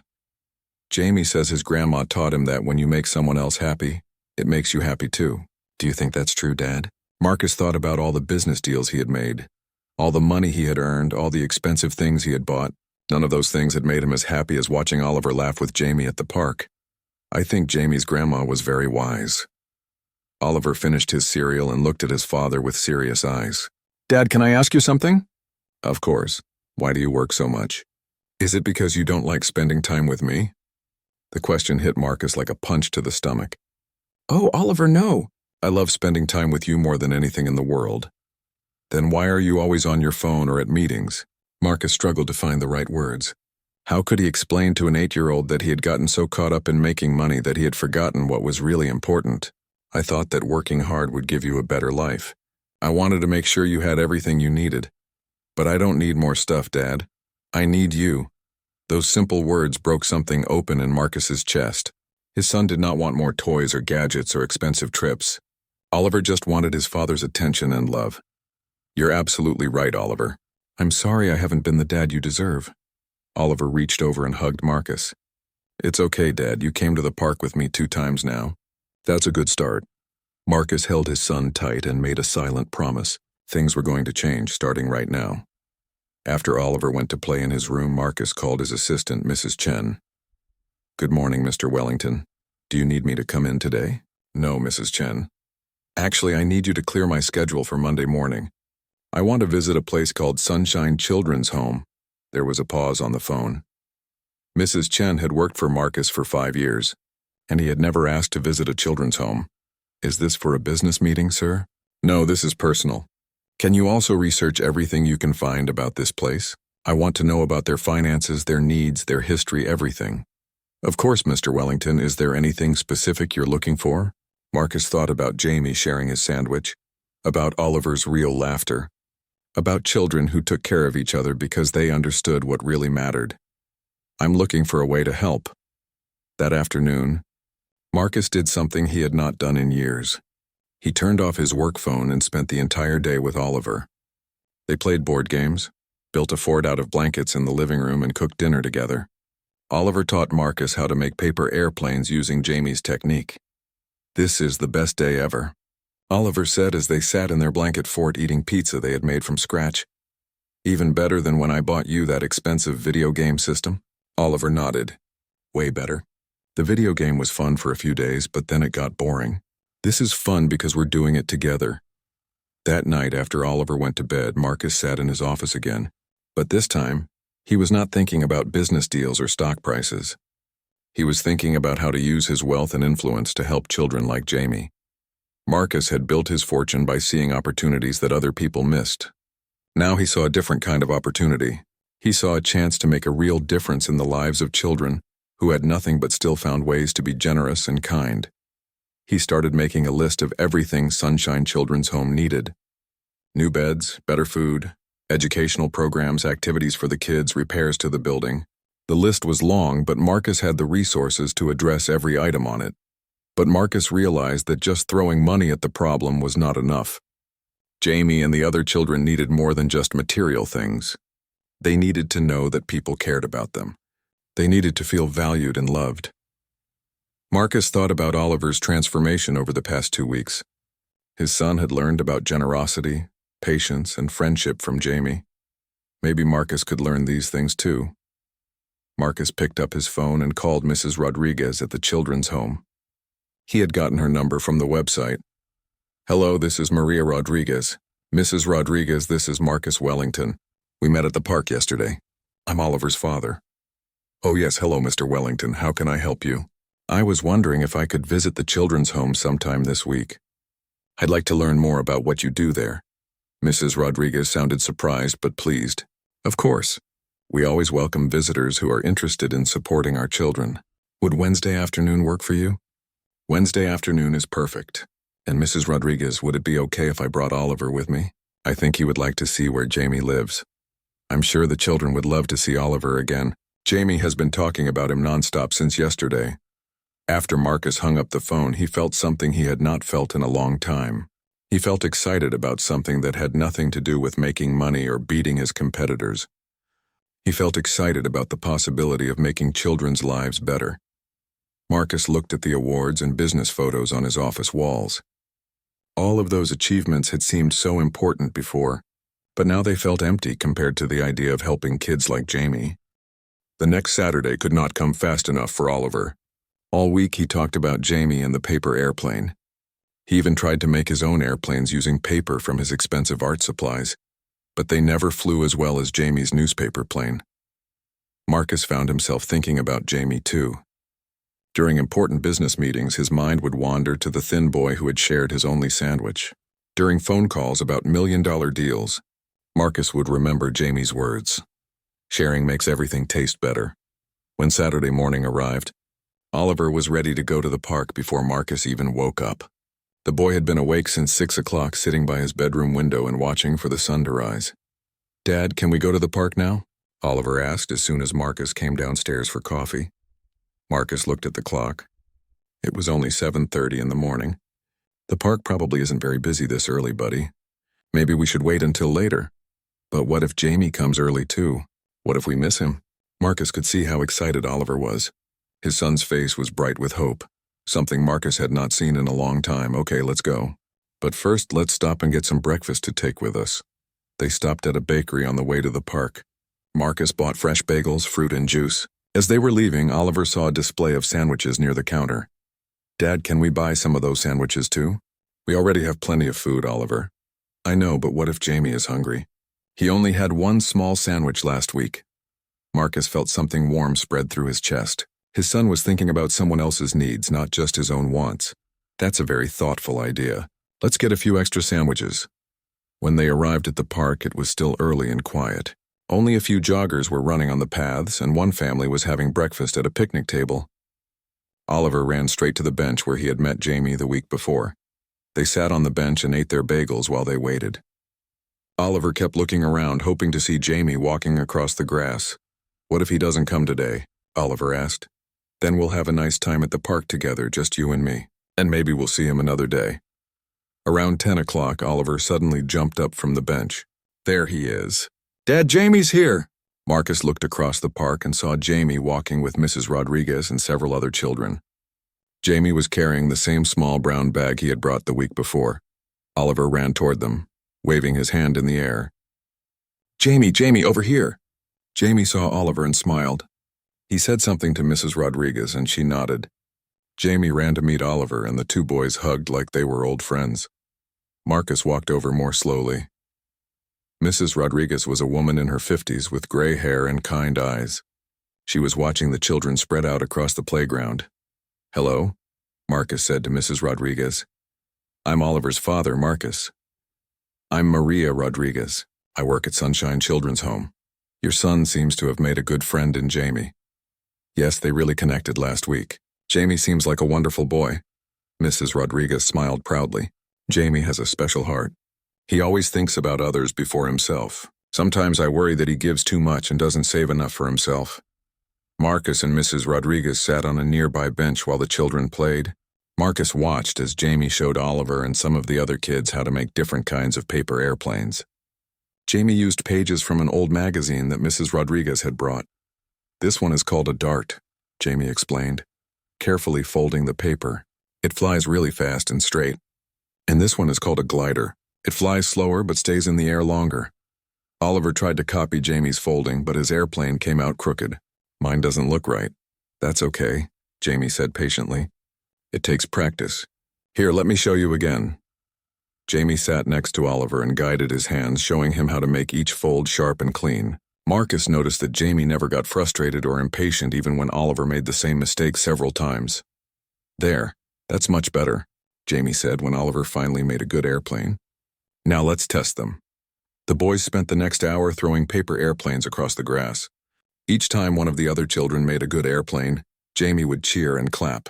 S1: Jamie says his grandma taught him that when you make someone else happy, it makes you happy too." "Do you think that's true, Dad?" Marcus thought about all the business deals he had made, all the money he had earned, all the expensive things he had bought. None of those things had made him as happy as watching Oliver laugh with Jamie at the park. "I think Jamie's grandma was very wise." Oliver finished his cereal and looked at his father with serious eyes. "Dad, can I ask you something?" "Of course. Why do you work so much?" "Is it because you don't like spending time with me?" The question hit Marcus like a punch to the stomach. "Oh, Oliver, no. I love spending time with you more than anything in the world." "Then why are you always on your phone or at meetings?" Marcus struggled to find the right words. How could he explain to an 8-year-old that he had gotten so caught up in making money that he had forgotten what was really important? "I thought that working hard would give you a better life. I wanted to make sure you had everything you needed. But I don't need more stuff, Dad. I need you." Those simple words broke something open in Marcus's chest. His son did not want more toys or gadgets or expensive trips. Oliver just wanted his father's attention and love. "You're absolutely right, Oliver. I'm sorry I haven't been the dad you deserve." Oliver reached over and hugged Marcus. "It's okay, Dad. You came to the park with me 2 times now. That's a good start." Marcus held his son tight and made a silent promise. Things were going to change starting right now. After Oliver went to play in his room, Marcus called his assistant, Mrs. Chen. "Good morning, Mr. Wellington. Do you need me to come in today?" "No, Mrs. Chen. Actually, I need you to clear my schedule for Monday morning. I want to visit a place called Sunshine Children's Home." There was a pause on the phone. Mrs. Chen had worked for Marcus for 5 years, and he had never asked to visit a children's home. "Is this for a business meeting, sir?" "No, this is personal. Can you also research everything you can find about this place? I want to know about their finances, their needs, their history, everything." "Of course, Mr. Wellington. Is there anything specific you're looking for?" Marcus thought about Jamie sharing his sandwich, about Oliver's real laughter, about children who took care of each other because they understood what really mattered. "I'm looking for a way to help." That afternoon, Marcus did something he had not done in years. He turned off his work phone and spent the entire day with Oliver. They played board games, built a fort out of blankets in the living room, and cooked dinner together. Oliver taught Marcus how to make paper airplanes using Jamie's technique. "This is the best day ever," Oliver said as they sat in their blanket fort eating pizza they had made from scratch. "Even better than when I bought you that expensive video game system?" Oliver nodded. "Way better. The video game was fun for a few days, but then it got boring. This is fun because we're doing it together." That night, after Oliver went to bed, Marcus sat in his office again. But this time, he was not thinking about business deals or stock prices. He was thinking about how to use his wealth and influence to help children like Jamie. Marcus had built his fortune by seeing opportunities that other people missed. Now he saw a different kind of opportunity. He saw a chance to make a real difference in the lives of children who had nothing but still found ways to be generous and kind. He started making a list of everything Sunshine Children's Home needed. New beds, better food, educational programs, activities for the kids, repairs to the building. The list was long, but Marcus had the resources to address every item on it. But Marcus realized that just throwing money at the problem was not enough. Jamie and the other children needed more than just material things. They needed to know that people cared about them. They needed to feel valued and loved. Marcus thought about Oliver's transformation over the past 2 weeks. His son had learned about generosity, patience, and friendship from Jamie. Maybe Marcus could learn these things too. Marcus picked up his phone and called Mrs. Rodriguez at the children's home. He had gotten her number from the website. "Hello, this is Maria Rodriguez. Mrs. Rodriguez, this is Marcus Wellington. We met at the park yesterday. I'm Oliver's father." "Oh yes, hello, Mr. Wellington. How can I help you?" "I was wondering if I could visit the children's home sometime this week. I'd like to learn more about what you do there." Mrs. Rodriguez sounded surprised but pleased. "Of course. We always welcome visitors who are interested in supporting our children. Would Wednesday afternoon work for you?" "Wednesday afternoon is perfect. And Mrs. Rodriguez, would it be okay if I brought Oliver with me? I think he would like to see where Jamie lives. I'm sure the children would love to see Oliver again. Jamie has been talking about him nonstop since yesterday." After Marcus hung up the phone, he felt something he had not felt in a long time. He felt excited about something that had nothing to do with making money or beating his competitors. He felt excited about the possibility of making children's lives better. Marcus looked at the awards and business photos on his office walls. All of those achievements had seemed so important before, but now they felt empty compared to the idea of helping kids like Jamie. The next Saturday could not come fast enough for Oliver. All week he talked about Jamie and the paper airplane. He even tried to make his own airplanes using paper from his expensive art supplies, but they never flew as well as Jamie's newspaper plane. Marcus found himself thinking about Jamie too. During important business meetings, his mind would wander to the thin boy who had shared his only sandwich. During phone calls about million-dollar deals, Marcus would remember Jamie's words. Sharing makes everything taste better. When Saturday morning arrived, Oliver was ready to go to the park before Marcus even woke up. The boy had been awake since 6 o'clock, sitting by his bedroom window and watching for the sun to rise. "Dad, can we go to the park now?" Oliver asked as soon as Marcus came downstairs for coffee. Marcus looked at the clock. It was only 7:30 in the morning. "The park probably isn't very busy this early, buddy. Maybe we should wait until later." "But what if Jamie comes early too? What if we miss him?" Marcus could see how excited Oliver was. His son's face was bright with hope, something Marcus had not seen in a long time. "Okay, let's go. But first, let's stop and get some breakfast to take with us." They stopped at a bakery on the way to the park. Marcus bought fresh bagels, fruit, and juice. As they were leaving, Oliver saw a display of sandwiches near the counter. "Dad, can we buy some of those sandwiches too?" "We already have plenty of food, Oliver." "I know, but what if Jamie is hungry? He only had one small sandwich last week." Marcus felt something warm spread through his chest. His son was thinking about someone else's needs, not just his own wants. That's a very thoughtful idea. "Let's get a few extra sandwiches." When they arrived at the park, it was still early and quiet. Only a few joggers were running on the paths, and one family was having breakfast at a picnic table. Oliver ran straight to the bench where he had met Jamie the week before. They sat on the bench and ate their bagels while they waited. Oliver kept looking around, hoping to see Jamie walking across the grass. "What if he doesn't come today?" Oliver asked. Then we'll have a nice time at the park together, just you and me. And maybe we'll see him another day. Around 10 o'clock, Oliver suddenly jumped up from the bench. There he is. Dad, Jamie's here. Marcus looked across the park and saw Jamie walking with Mrs. Rodriguez and several other children. Jamie was carrying the same small brown bag he had brought the week before. Oliver ran toward them, waving his hand in the air. Jamie, over here. Jamie saw Oliver and smiled. He said something to Mrs. Rodriguez and she nodded. Jamie ran to meet Oliver and the two boys hugged like they were old friends. Marcus walked over more slowly. Mrs. Rodriguez was a woman in her 50s with gray hair and kind eyes. She was watching the children spread out across the playground. Hello, Marcus said to Mrs. Rodriguez. I'm Oliver's father, Marcus. I'm Maria Rodriguez. I work at Sunshine Children's Home. Your son seems to have made a good friend in Jamie. Yes, they really connected last week. Jamie seems like a wonderful boy. Mrs. Rodriguez smiled proudly. Jamie has a special heart. He always thinks about others before himself. Sometimes I worry that he gives too much and doesn't save enough for himself. Marcus and Mrs. Rodriguez sat on a nearby bench while the children played. Marcus watched as Jamie showed Oliver and some of the other kids how to make different kinds of paper airplanes. Jamie used pages from an old magazine that Mrs. Rodriguez had brought. This one is called a dart, Jamie explained, carefully folding the paper. It flies really fast and straight. And this one is called a glider. It flies slower but stays in the air longer. Oliver tried to copy Jamie's folding, but his airplane came out crooked. Mine doesn't look right. That's okay, Jamie said patiently. It takes practice. Here, let me show you again. Jamie sat next to Oliver and guided his hands, showing him how to make each fold sharp and clean. Marcus noticed that Jamie never got frustrated or impatient even when Oliver made the same mistake several times. There, that's much better, Jamie said when Oliver finally made a good airplane. Now let's test them. The boys spent the next hour throwing paper airplanes across the grass. Each time one of the other children made a good airplane, Jamie would cheer and clap.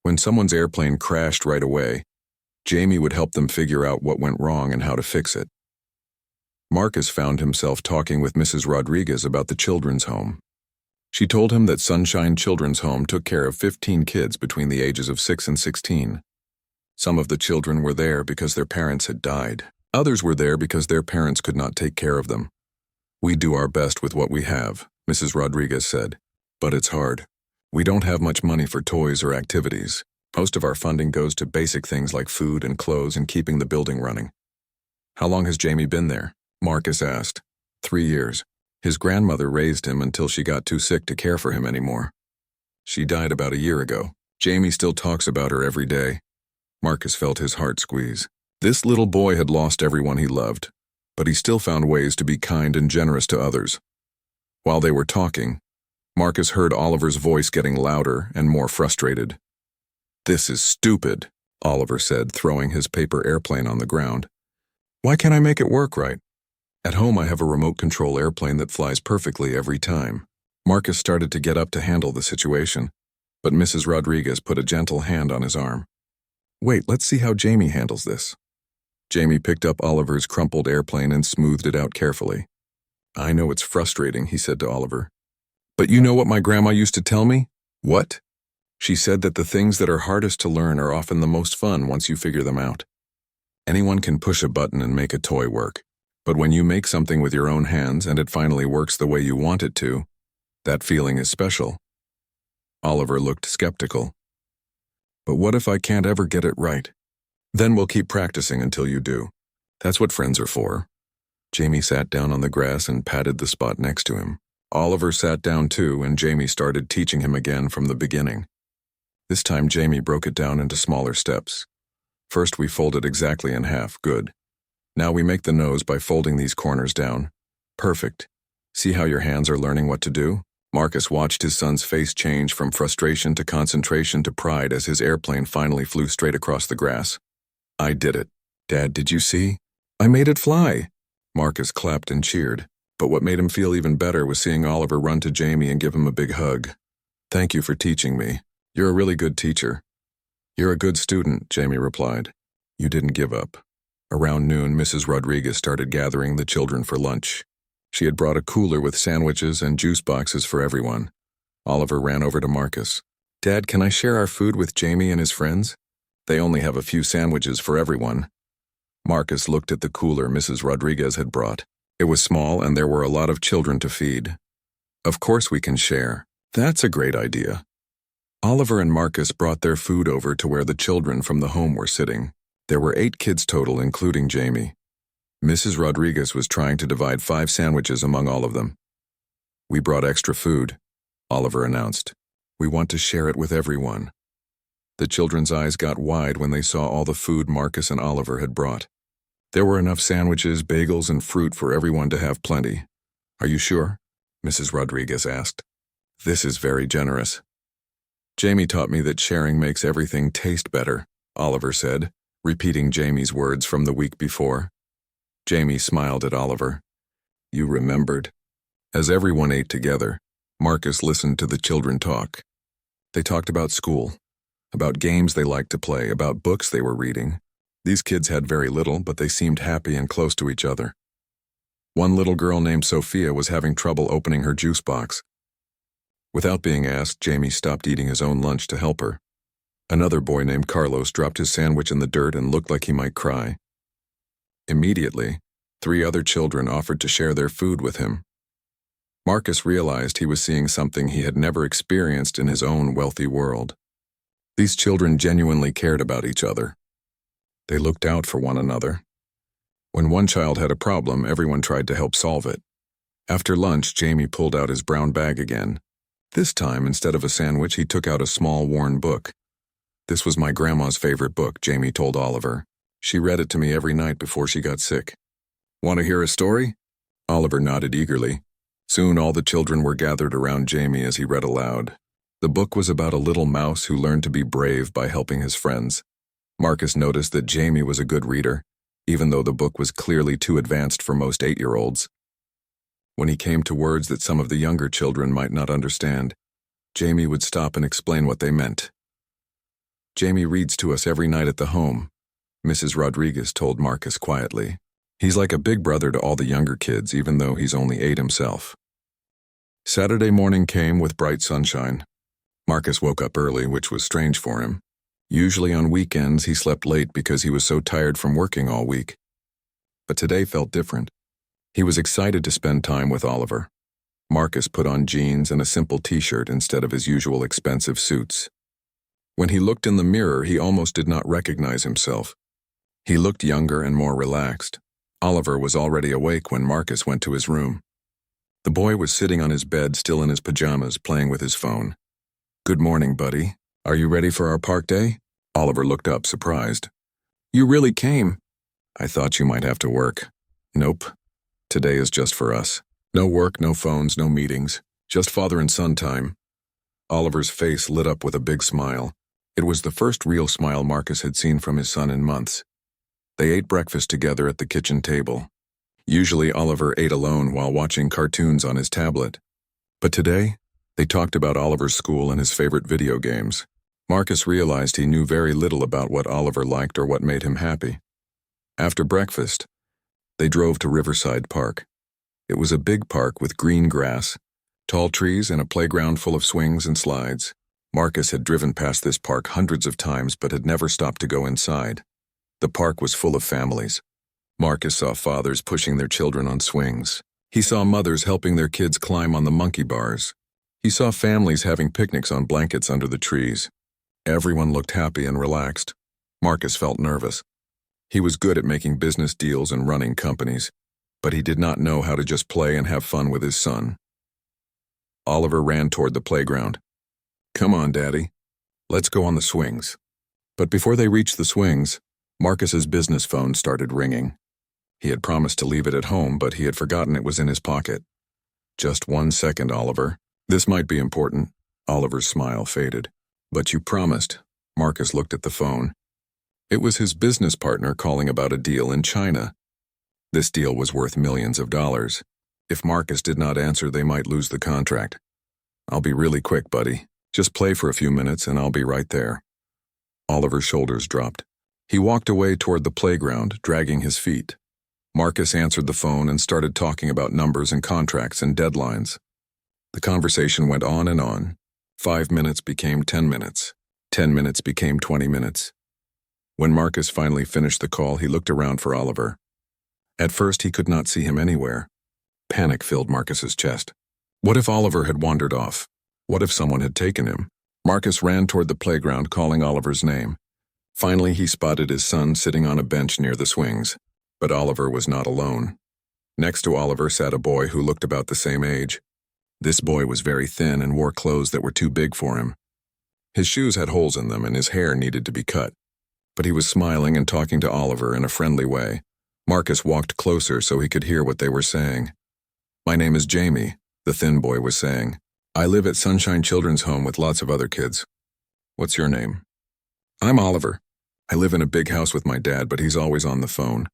S1: When someone's airplane crashed right away, Jamie would help them figure out what went wrong and how to fix it. Marcus found himself talking with Mrs. Rodriguez about the children's home. She told him that Sunshine Children's Home took care of 15 kids between the ages of 6 and 16. Some of the children were there because their parents had died. Others were there because their parents could not take care of them. We do our best with what we have, Mrs. Rodriguez said, but it's hard. We don't have much money for toys or activities. Most of our funding goes to basic things like food and clothes and keeping the building running. How long has Jamie been there? Marcus asked. 3 years. His grandmother raised him until she got too sick to care for him anymore. She died about a year ago. Jamie still talks about her every day. Marcus felt his heart squeeze. This little boy had lost everyone he loved, but he still found ways to be kind and generous to others. While they were talking, Marcus heard Oliver's voice getting louder and more frustrated. This is stupid, Oliver said, throwing his paper airplane on the ground. Why can't I make it work right? At home I have a remote control airplane that flies perfectly every time. Marcus started to get up to handle the situation, but Mrs. Rodriguez put a gentle hand on his arm. Wait, let's see how Jamie handles this. Jamie picked up Oliver's crumpled airplane and smoothed it out carefully. I know it's frustrating, he said to Oliver. But you know what my grandma used to tell me? What? She said that the things that are hardest to learn are often the most fun once you figure them out. Anyone can push a button and make a toy work, but when you make something with your own hands and it finally works the way you want it to, that feeling is special. Oliver looked skeptical. But what if I can't ever get it right? Then we'll keep practicing until you do. That's what friends are for. Jamie sat down on the grass and patted the spot next to him. Oliver sat down too, and Jamie started teaching him again from the beginning. This time Jamie broke it down into smaller steps. First we fold it exactly in half, good. Now we make the nose by folding these corners down. Perfect. See how your hands are learning what to do? Marcus watched his son's face change from frustration to concentration to pride as his airplane finally flew straight across the grass. I did it. Dad, did you see? I made it fly. Marcus clapped and cheered, but what made him feel even better was seeing Oliver run to Jamie and give him a big hug. Thank you for teaching me. You're a really good teacher. You're a good student, Jamie replied. You didn't give up. Around noon, Mrs. Rodriguez started gathering the children for lunch. She had brought a cooler with sandwiches and juice boxes for everyone. Oliver ran over to Marcus. Dad, can I share our food with Jamie and his friends? They only have a few sandwiches for everyone. Marcus looked at the cooler Mrs. Rodriguez had brought. It was small and there were a lot of children to feed. Of course we can share. That's a great idea. Oliver and Marcus brought their food over to where the children from the home were sitting. There were 8 kids total, including Jamie. Mrs. Rodriguez was trying to divide 5 sandwiches among all of them. We brought extra food, Oliver announced. We want to share it with everyone. The children's eyes got wide when they saw all the food Marcus and Oliver had brought. There were enough sandwiches, bagels, and fruit for everyone to have plenty. Are you sure? Mrs. Rodriguez asked. This is very generous. Jamie taught me that sharing makes everything taste better, Oliver said, repeating Jamie's words from the week before. Jamie smiled at Oliver. You remembered. As everyone ate together, Marcus listened to the children talk. They talked about school, about games they liked to play, about books they were reading. These kids had very little, but they seemed happy and close to each other. One little girl named Sophia was having trouble opening her juice box. Without being asked, Jamie stopped eating his own lunch to help her. Another boy named Carlos dropped his sandwich in the dirt and looked like he might cry. Immediately, 3 other children offered to share their food with him. Marcus realized he was seeing something he had never experienced in his own wealthy world. These children genuinely cared about each other. They looked out for one another. When one child had a problem, everyone tried to help solve it. After lunch, Jamie pulled out his brown bag again. This time, instead of a sandwich, he took out a small, worn book. This was my grandma's favorite book, Jamie told Oliver. She read it to me every night before she got sick. Want to hear a story? Oliver nodded eagerly. Soon all the children were gathered around Jamie as he read aloud. The book was about a little mouse who learned to be brave by helping his friends. Marcus noticed that Jamie was a good reader, even though the book was clearly too advanced for most 8-year-olds. When he came to words that some of the younger children might not understand, Jamie would stop and explain what they meant. Jamie reads to us every night at the home, Mrs. Rodriguez told Marcus quietly. He's like a big brother to all the younger kids, even though he's only 8 himself. Saturday morning came with bright sunshine. Marcus woke up early, which was strange for him. Usually on weekends, he slept late because he was so tired from working all week. But today felt different. He was excited to spend time with Oliver. Marcus put on jeans and a simple t-shirt instead of his usual expensive suits. When he looked in the mirror, he almost did not recognize himself. He looked younger and more relaxed. Oliver was already awake when Marcus went to his room. The boy was sitting on his bed, still in his pajamas, playing with his phone. Good morning, buddy. Are you ready for our park day? Oliver looked up, surprised. You really came. I thought you might have to work. Nope. Today is just for us. No work, no phones, no meetings. Just father and son time. Oliver's face lit up with a big smile. It was the first real smile Marcus had seen from his son in months. They ate breakfast together at the kitchen table. Usually Oliver ate alone while watching cartoons on his tablet. But today, they talked about Oliver's school and his favorite video games. Marcus realized he knew very little about what Oliver liked or what made him happy. After breakfast, they drove to Riverside Park. It was a big park with green grass, tall trees, and a playground full of swings and slides. Marcus had driven past this park hundreds of times but had never stopped to go inside. The park was full of families. Marcus saw fathers pushing their children on swings. He saw mothers helping their kids climb on the monkey bars. He saw families having picnics on blankets under the trees. Everyone looked happy and relaxed. Marcus felt nervous. He was good at making business deals and running companies, but he did not know how to just play and have fun with his son. Oliver ran toward the playground. Come on, Daddy. Let's go on the swings. But before they reached the swings, Marcus's business phone started ringing. He had promised to leave it at home, but he had forgotten it was in his pocket. Just 1 second, Oliver. This might be important. Oliver's smile faded. But you promised. Marcus looked at the phone. It was his business partner calling about a deal in China. This deal was worth millions of dollars. If Marcus did not answer, they might lose the contract. I'll be really quick, buddy. Just play for a few minutes and I'll be right there. Oliver's shoulders dropped. He walked away toward the playground, dragging his feet. Marcus answered the phone and started talking about numbers and contracts and deadlines. The conversation went on and on. 5 minutes became 10 minutes. 10 minutes became 20 minutes. When Marcus finally finished the call, he looked around for Oliver. At first, he could not see him anywhere. Panic filled Marcus's chest. What if Oliver had wandered off? What if someone had taken him? Marcus ran toward the playground, calling Oliver's name. Finally, he spotted his son sitting on a bench near the swings. But Oliver was not alone. Next to Oliver sat a boy who looked about the same age. This boy was very thin and wore clothes that were too big for him. His shoes had holes in them and his hair needed to be cut. But he was smiling and talking to Oliver in a friendly way. Marcus walked closer so he could hear what they were saying. "My name is Jamie," the thin boy was saying. "I live at Sunshine Children's Home with lots of other kids. What's your name?" "I'm Oliver. I live in a big house with my dad, but he's always on the phone."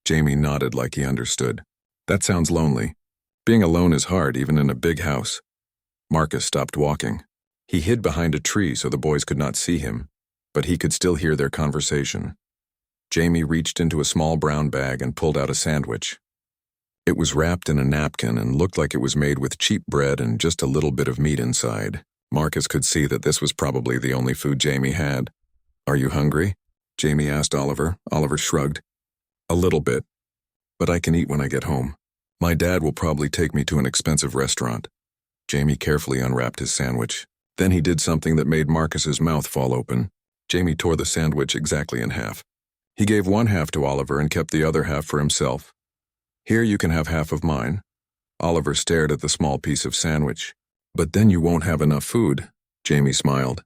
S1: Jamie nodded like he understood. "That sounds lonely. Being alone is hard, even in a big house." Marcus stopped walking. He hid behind a tree so the boys could not see him, but he could still hear their conversation. Jamie reached into a small brown bag and pulled out a sandwich. It was wrapped in a napkin and looked like it was made with cheap bread and just a little bit of meat inside. Marcus could see that this was probably the only food Jamie had. "Are you hungry?" Jamie asked Oliver. Oliver shrugged. "A little bit, but I can eat when I get home. My dad will probably take me to an expensive restaurant." Jamie carefully unwrapped his sandwich. Then he did something that made Marcus's mouth fall open. Jamie tore the sandwich exactly in half. He gave one half to Oliver and kept the other half for himself. "Here, you can have half of mine." Oliver stared at the small piece of sandwich. "But then you won't have enough food," Jamie smiled.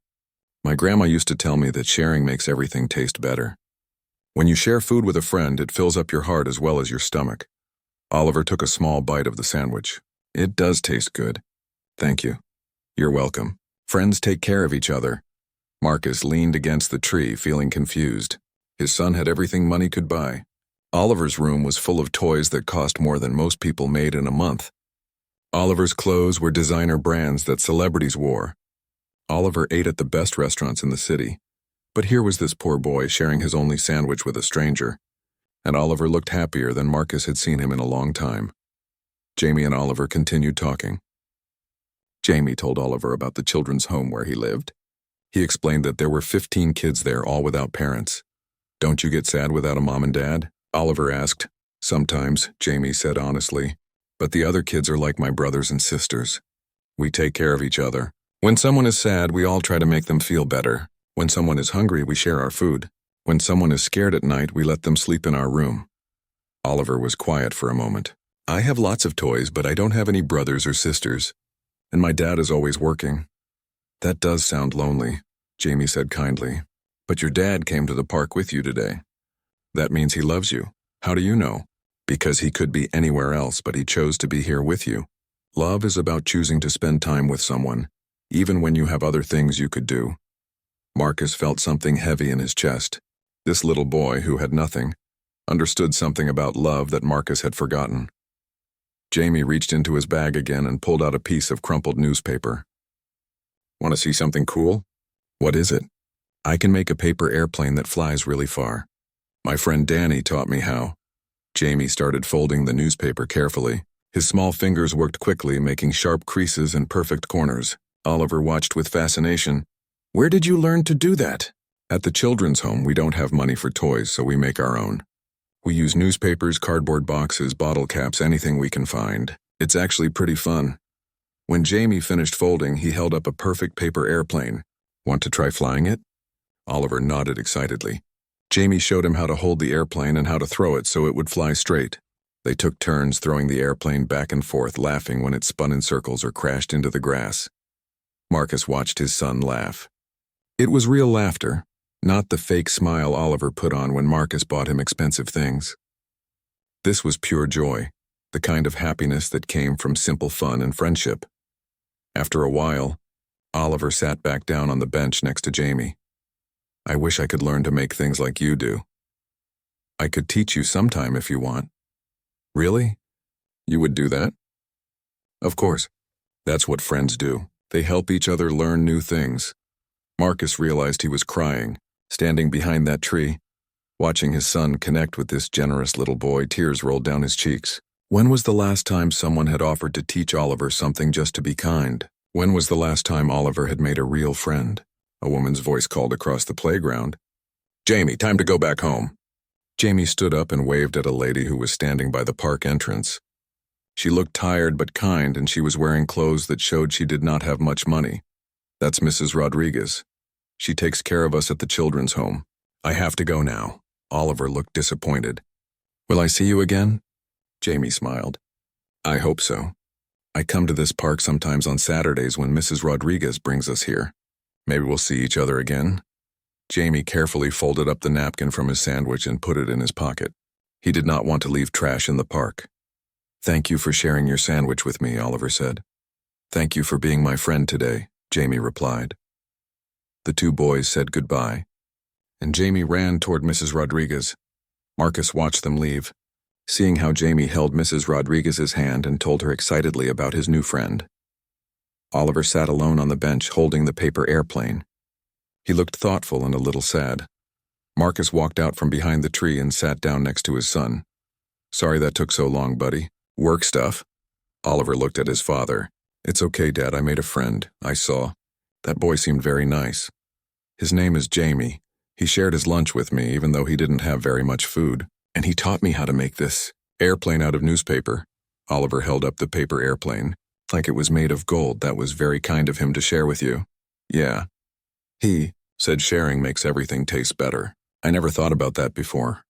S1: "My grandma used to tell me that sharing makes everything taste better. When you share food with a friend, it fills up your heart as well as your stomach." Oliver took a small bite of the sandwich. "It does taste good." "Thank you." "You're welcome. Friends take care of each other." Marcus leaned against the tree, feeling confused. His son had everything money could buy. Oliver's room was full of toys that cost more than most people made in a month. Oliver's clothes were designer brands that celebrities wore. Oliver ate at the best restaurants in the city. But here was this poor boy sharing his only sandwich with a stranger. And Oliver looked happier than Marcus had seen him in a long time. Jamie and Oliver continued talking. Jamie told Oliver about the children's home where he lived. He explained that there were 15 kids there, all without parents. "Don't you get sad without a mom and dad?" Oliver asked. "Sometimes," Jamie said honestly. "But the other kids are like my brothers and sisters. We take care of each other. When someone is sad, we all try to make them feel better. When someone is hungry, we share our food. When someone is scared at night, we let them sleep in our room." Oliver was quiet for a moment. "I have lots of toys, but I don't have any brothers or sisters. And my dad is always working." "That does sound lonely," Jamie said kindly. "But your dad came to the park with you today. That means he loves you. How do you know?" "Because he could be anywhere else, but he chose to be here with you. Love is about choosing to spend time with someone, even when you have other things you could do." Marcus felt something heavy in his chest. This little boy, who had nothing, understood something about love that Marcus had forgotten. Jamie reached into his bag again and pulled out a piece of crumpled newspaper. "Want to see something cool?" "What is it?" "I can make a paper airplane that flies really far. My friend Danny taught me how." Jamie started folding the newspaper carefully. His small fingers worked quickly, making sharp creases and perfect corners. Oliver watched with fascination. "Where did you learn to do that?" "At the children's home, we don't have money for toys, so we make our own. We use newspapers, cardboard boxes, bottle caps, anything we can find. It's actually pretty fun." When Jamie finished folding, he held up a perfect paper airplane. "Want to try flying it?" Oliver nodded excitedly. Jamie showed him how to hold the airplane and how to throw it so it would fly straight. They took turns throwing the airplane back and forth, laughing when it spun in circles or crashed into the grass. Marcus watched his son laugh. It was real laughter, not the fake smile Oliver put on when Marcus bought him expensive things. This was pure joy, the kind of happiness that came from simple fun and friendship. After a while, Oliver sat back down on the bench next to Jamie. "I wish I could learn to make things like you do." "I could teach you sometime if you want." "Really? You would do that?" "Of course. That's what friends do. They help each other learn new things." Marcus realized he was crying, standing behind that tree. Watching his son connect with this generous little boy, tears rolled down his cheeks. When was the last time someone had offered to teach Oliver something just to be kind? When was the last time Oliver had made a real friend? A woman's voice called across the playground. Jamie, time to go back home. Jamie stood up and waved at a lady who was standing by the park entrance. She looked tired but kind, and she was wearing clothes that showed she did not have much money. That's Mrs. Rodriguez. She takes care of us at the children's home. I have to go now. Oliver looked disappointed. Will I see you again? Jamie smiled. I hope so. I come to this park sometimes on Saturdays when Mrs. Rodriguez brings us here. Maybe we'll see each other again. Jamie carefully folded up the napkin from his sandwich and put it in his pocket. He did not want to leave trash in the park. Thank you for sharing your sandwich with me, Oliver said. Thank you for being my friend today, Jamie replied. The two boys said goodbye, and Jamie ran toward Mrs. Rodriguez. Marcus watched them leave, seeing how Jamie held Mrs. Rodriguez's hand and told her excitedly about his new friend. Oliver sat alone on the bench holding the paper airplane. He looked thoughtful and a little sad. Marcus walked out from behind the tree and sat down next to his son. Sorry that took so long, buddy. Work stuff? Oliver looked at his father. It's okay, Dad, I made a friend. I saw. That boy seemed very nice. His name is Jamie. He shared his lunch with me, even though he didn't have very much food. And he taught me how to make this airplane out of newspaper. Oliver held up the paper airplane, like it was made of gold. That was very kind of him to share with you. Yeah. He said sharing makes everything taste better. I never thought about that before.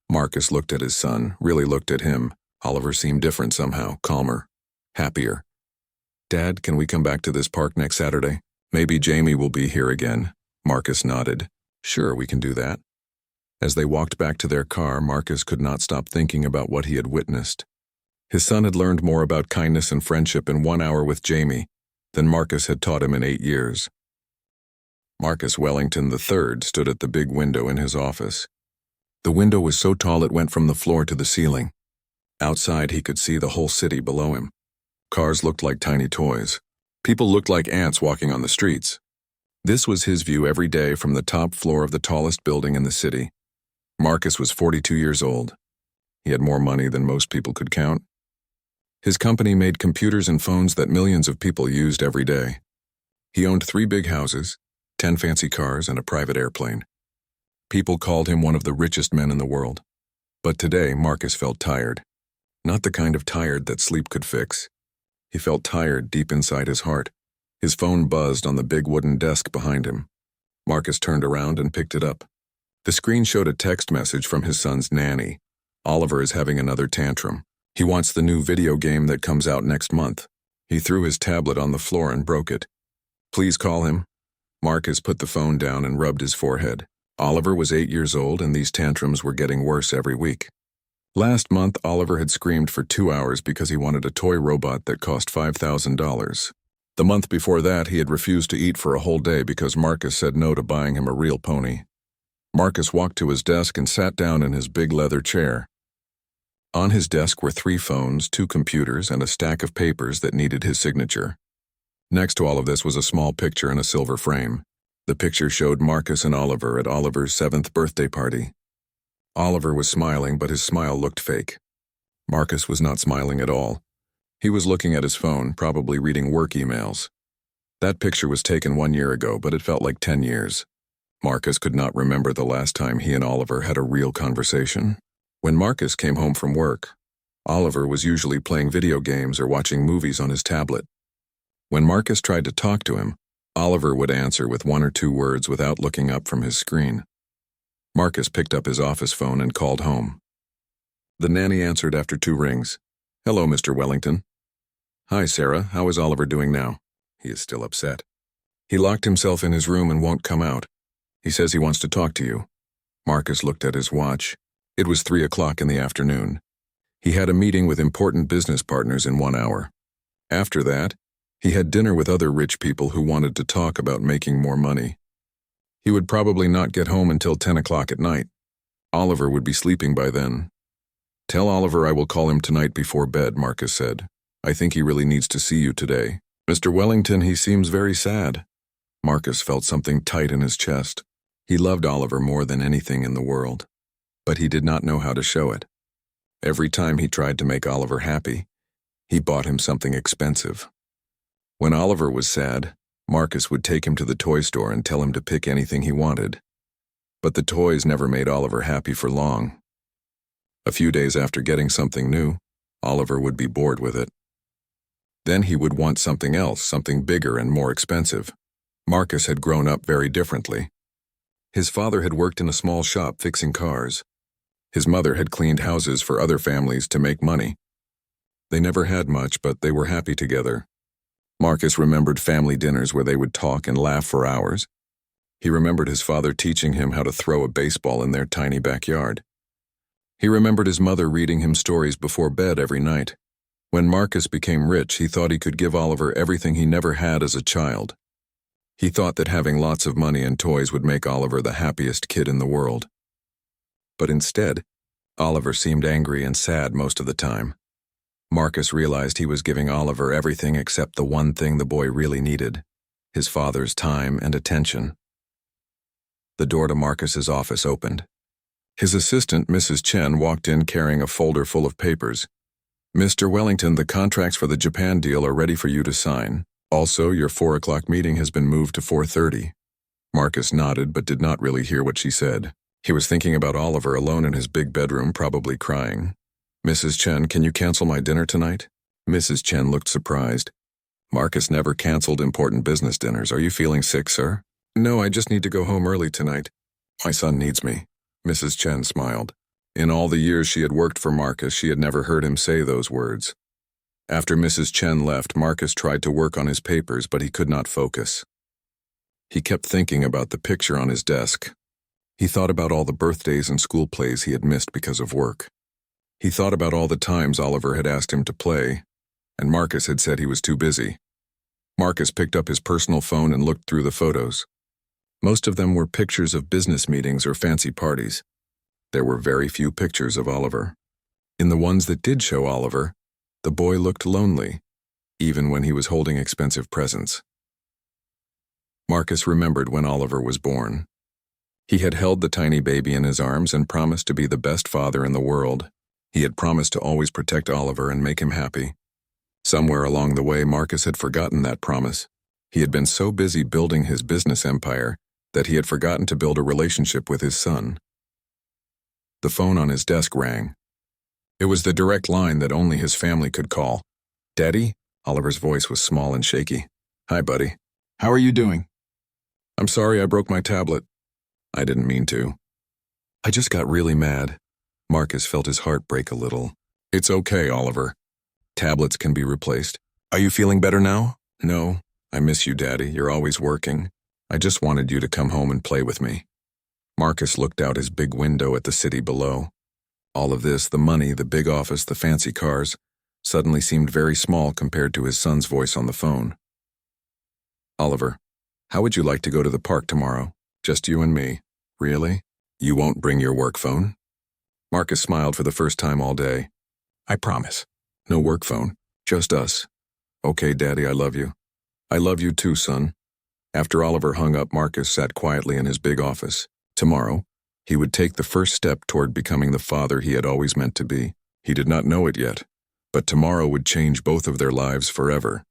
S1: Marcus looked at his son, really looked at him. Oliver seemed different somehow, calmer, happier. Dad, can we come back to this park next Saturday? Maybe Jamie will be here again. Marcus nodded. Sure, we can do that. As they walked back to their car, Marcus could not stop thinking about what he had witnessed. His son had learned more about kindness and friendship in 1 hour with Jamie than Marcus had taught him in 8 years. Marcus Wellington III stood at the big window in his office. The window was so tall it went from the floor to the ceiling. Outside, he could see the whole city below him. Cars looked like tiny toys. People looked like ants walking on the streets. This was his view every day from the top floor of the tallest building in the city. Marcus was 42 years old. He had more money than most people could count. His company made computers and phones that millions of people used every day. He owned 3 big houses, 10 fancy cars, and a private airplane. People called him one of the richest men in the world. But today, Marcus felt tired. Not the kind of tired that sleep could fix. He felt tired deep inside his heart. His phone buzzed on the big wooden desk behind him. Marcus turned around and picked it up. The screen showed a text message from his son's nanny. Oliver is having another tantrum. He wants the new video game that comes out next month. He threw his tablet on the floor and broke it. Please call him. Marcus put the phone down and rubbed his forehead. Oliver was 8 years old, and these tantrums were getting worse every week. Last month, Oliver had screamed for 2 hours because he wanted a toy robot that cost $5,000. The month before that, he had refused to eat for a whole day because Marcus said no to buying him a real pony. Marcus walked to his desk and sat down in his big leather chair. On his desk were 3 phones, 2 computers, and a stack of papers that needed his signature. Next to all of this was a small picture in a silver frame. The picture showed Marcus and Oliver at Oliver's 7th birthday party. Oliver was smiling, but his smile looked fake. Marcus was not smiling at all. He was looking at his phone, probably reading work emails. That picture was taken 1 year ago, but it felt like 10 years. Marcus could not remember the last time he and Oliver had a real conversation. When Marcus came home from work, Oliver was usually playing video games or watching movies on his tablet. When Marcus tried to talk to him, Oliver would answer with 1 or 2 words without looking up from his screen. Marcus picked up his office phone and called home. The nanny answered after 2 rings. Hello, Mr. Wellington. Hi, Sarah. How is Oliver doing now? He is still upset. He locked himself in his room and won't come out. He says he wants to talk to you. Marcus looked at his watch. It was 3 o'clock in the afternoon. He had a meeting with important business partners in 1 hour. After that, he had dinner with other rich people who wanted to talk about making more money. He would probably not get home until 10 o'clock at night. Oliver would be sleeping by then. Tell Oliver I will call him tonight before bed, Marcus said. I think he really needs to see you today. Mr. Wellington, he seems very sad. Marcus felt something tight in his chest. He loved Oliver more than anything in the world, but he did not know how to show it. Every time he tried to make Oliver happy, he bought him something expensive. When Oliver was sad, Marcus would take him to the toy store and tell him to pick anything he wanted. But the toys never made Oliver happy for long. A few days after getting something new, Oliver would be bored with it. Then he would want something else, something bigger and more expensive. Marcus had grown up very differently. His father had worked in a small shop fixing cars. His mother had cleaned houses for other families to make money. They never had much, but they were happy together. Marcus remembered family dinners where they would talk and laugh for hours. He remembered his father teaching him how to throw a baseball in their tiny backyard. He remembered his mother reading him stories before bed every night. When Marcus became rich, he thought he could give Oliver everything he never had as a child. He thought that having lots of money and toys would make Oliver the happiest kid in the world. But instead, Oliver seemed angry and sad most of the time. Marcus realized he was giving Oliver everything except the one thing the boy really needed, his father's time and attention. The door to Marcus's office opened. His assistant, Mrs. Chen, walked in carrying a folder full of papers. "Mr. Wellington, the contracts for the Japan deal are ready for you to sign. Also, your 4 o'clock meeting has been moved to 4:30. Marcus nodded but did not really hear what she said. He was thinking about Oliver alone in his big bedroom, probably crying. "Mrs. Chen, can you cancel my dinner tonight?" Mrs. Chen looked surprised. "Marcus never canceled important business dinners. Are you feeling sick, sir?" "No, I just need to go home early tonight. My son needs me." Mrs. Chen smiled. In all the years she had worked for Marcus, she had never heard him say those words. After Mrs. Chen left, Marcus tried to work on his papers, but he could not focus. He kept thinking about the picture on his desk. He thought about all the birthdays and school plays he had missed because of work. He thought about all the times Oliver had asked him to play, and Marcus had said he was too busy. Marcus picked up his personal phone and looked through the photos. Most of them were pictures of business meetings or fancy parties. There were very few pictures of Oliver. In the ones that did show Oliver, the boy looked lonely, even when he was holding expensive presents. Marcus remembered when Oliver was born. He had held the tiny baby in his arms and promised to be the best father in the world. He had promised to always protect Oliver and make him happy. Somewhere along the way, Marcus had forgotten that promise. He had been so busy building his business empire that he had forgotten to build a relationship with his son. The phone on his desk rang. It was the direct line that only his family could call. "Daddy?" Oliver's voice was small and shaky. "Hi, buddy. How are you doing?" "I'm sorry I broke my tablet." "I didn't mean to." "I just got really mad." Marcus felt his heart break a little. "It's okay, Oliver. Tablets can be replaced. Are you feeling better now?" "No. I miss you, Daddy. You're always working. I just wanted you to come home and play with me." Marcus looked out his big window at the city below. All of this, the money, the big office, the fancy cars, suddenly seemed very small compared to his son's voice on the phone. "Oliver, how would you like to go to the park tomorrow? Just you and me." "Really? You won't bring your work phone?" Marcus smiled for the first time all day. "I promise. No work phone. Just us." "Okay, Daddy, I love you." "I love you too, son." After Oliver hung up, Marcus sat quietly in his big office. Tomorrow, he would take the first step toward becoming the father he had always meant to be. He did not know it yet, but tomorrow would change both of their lives forever.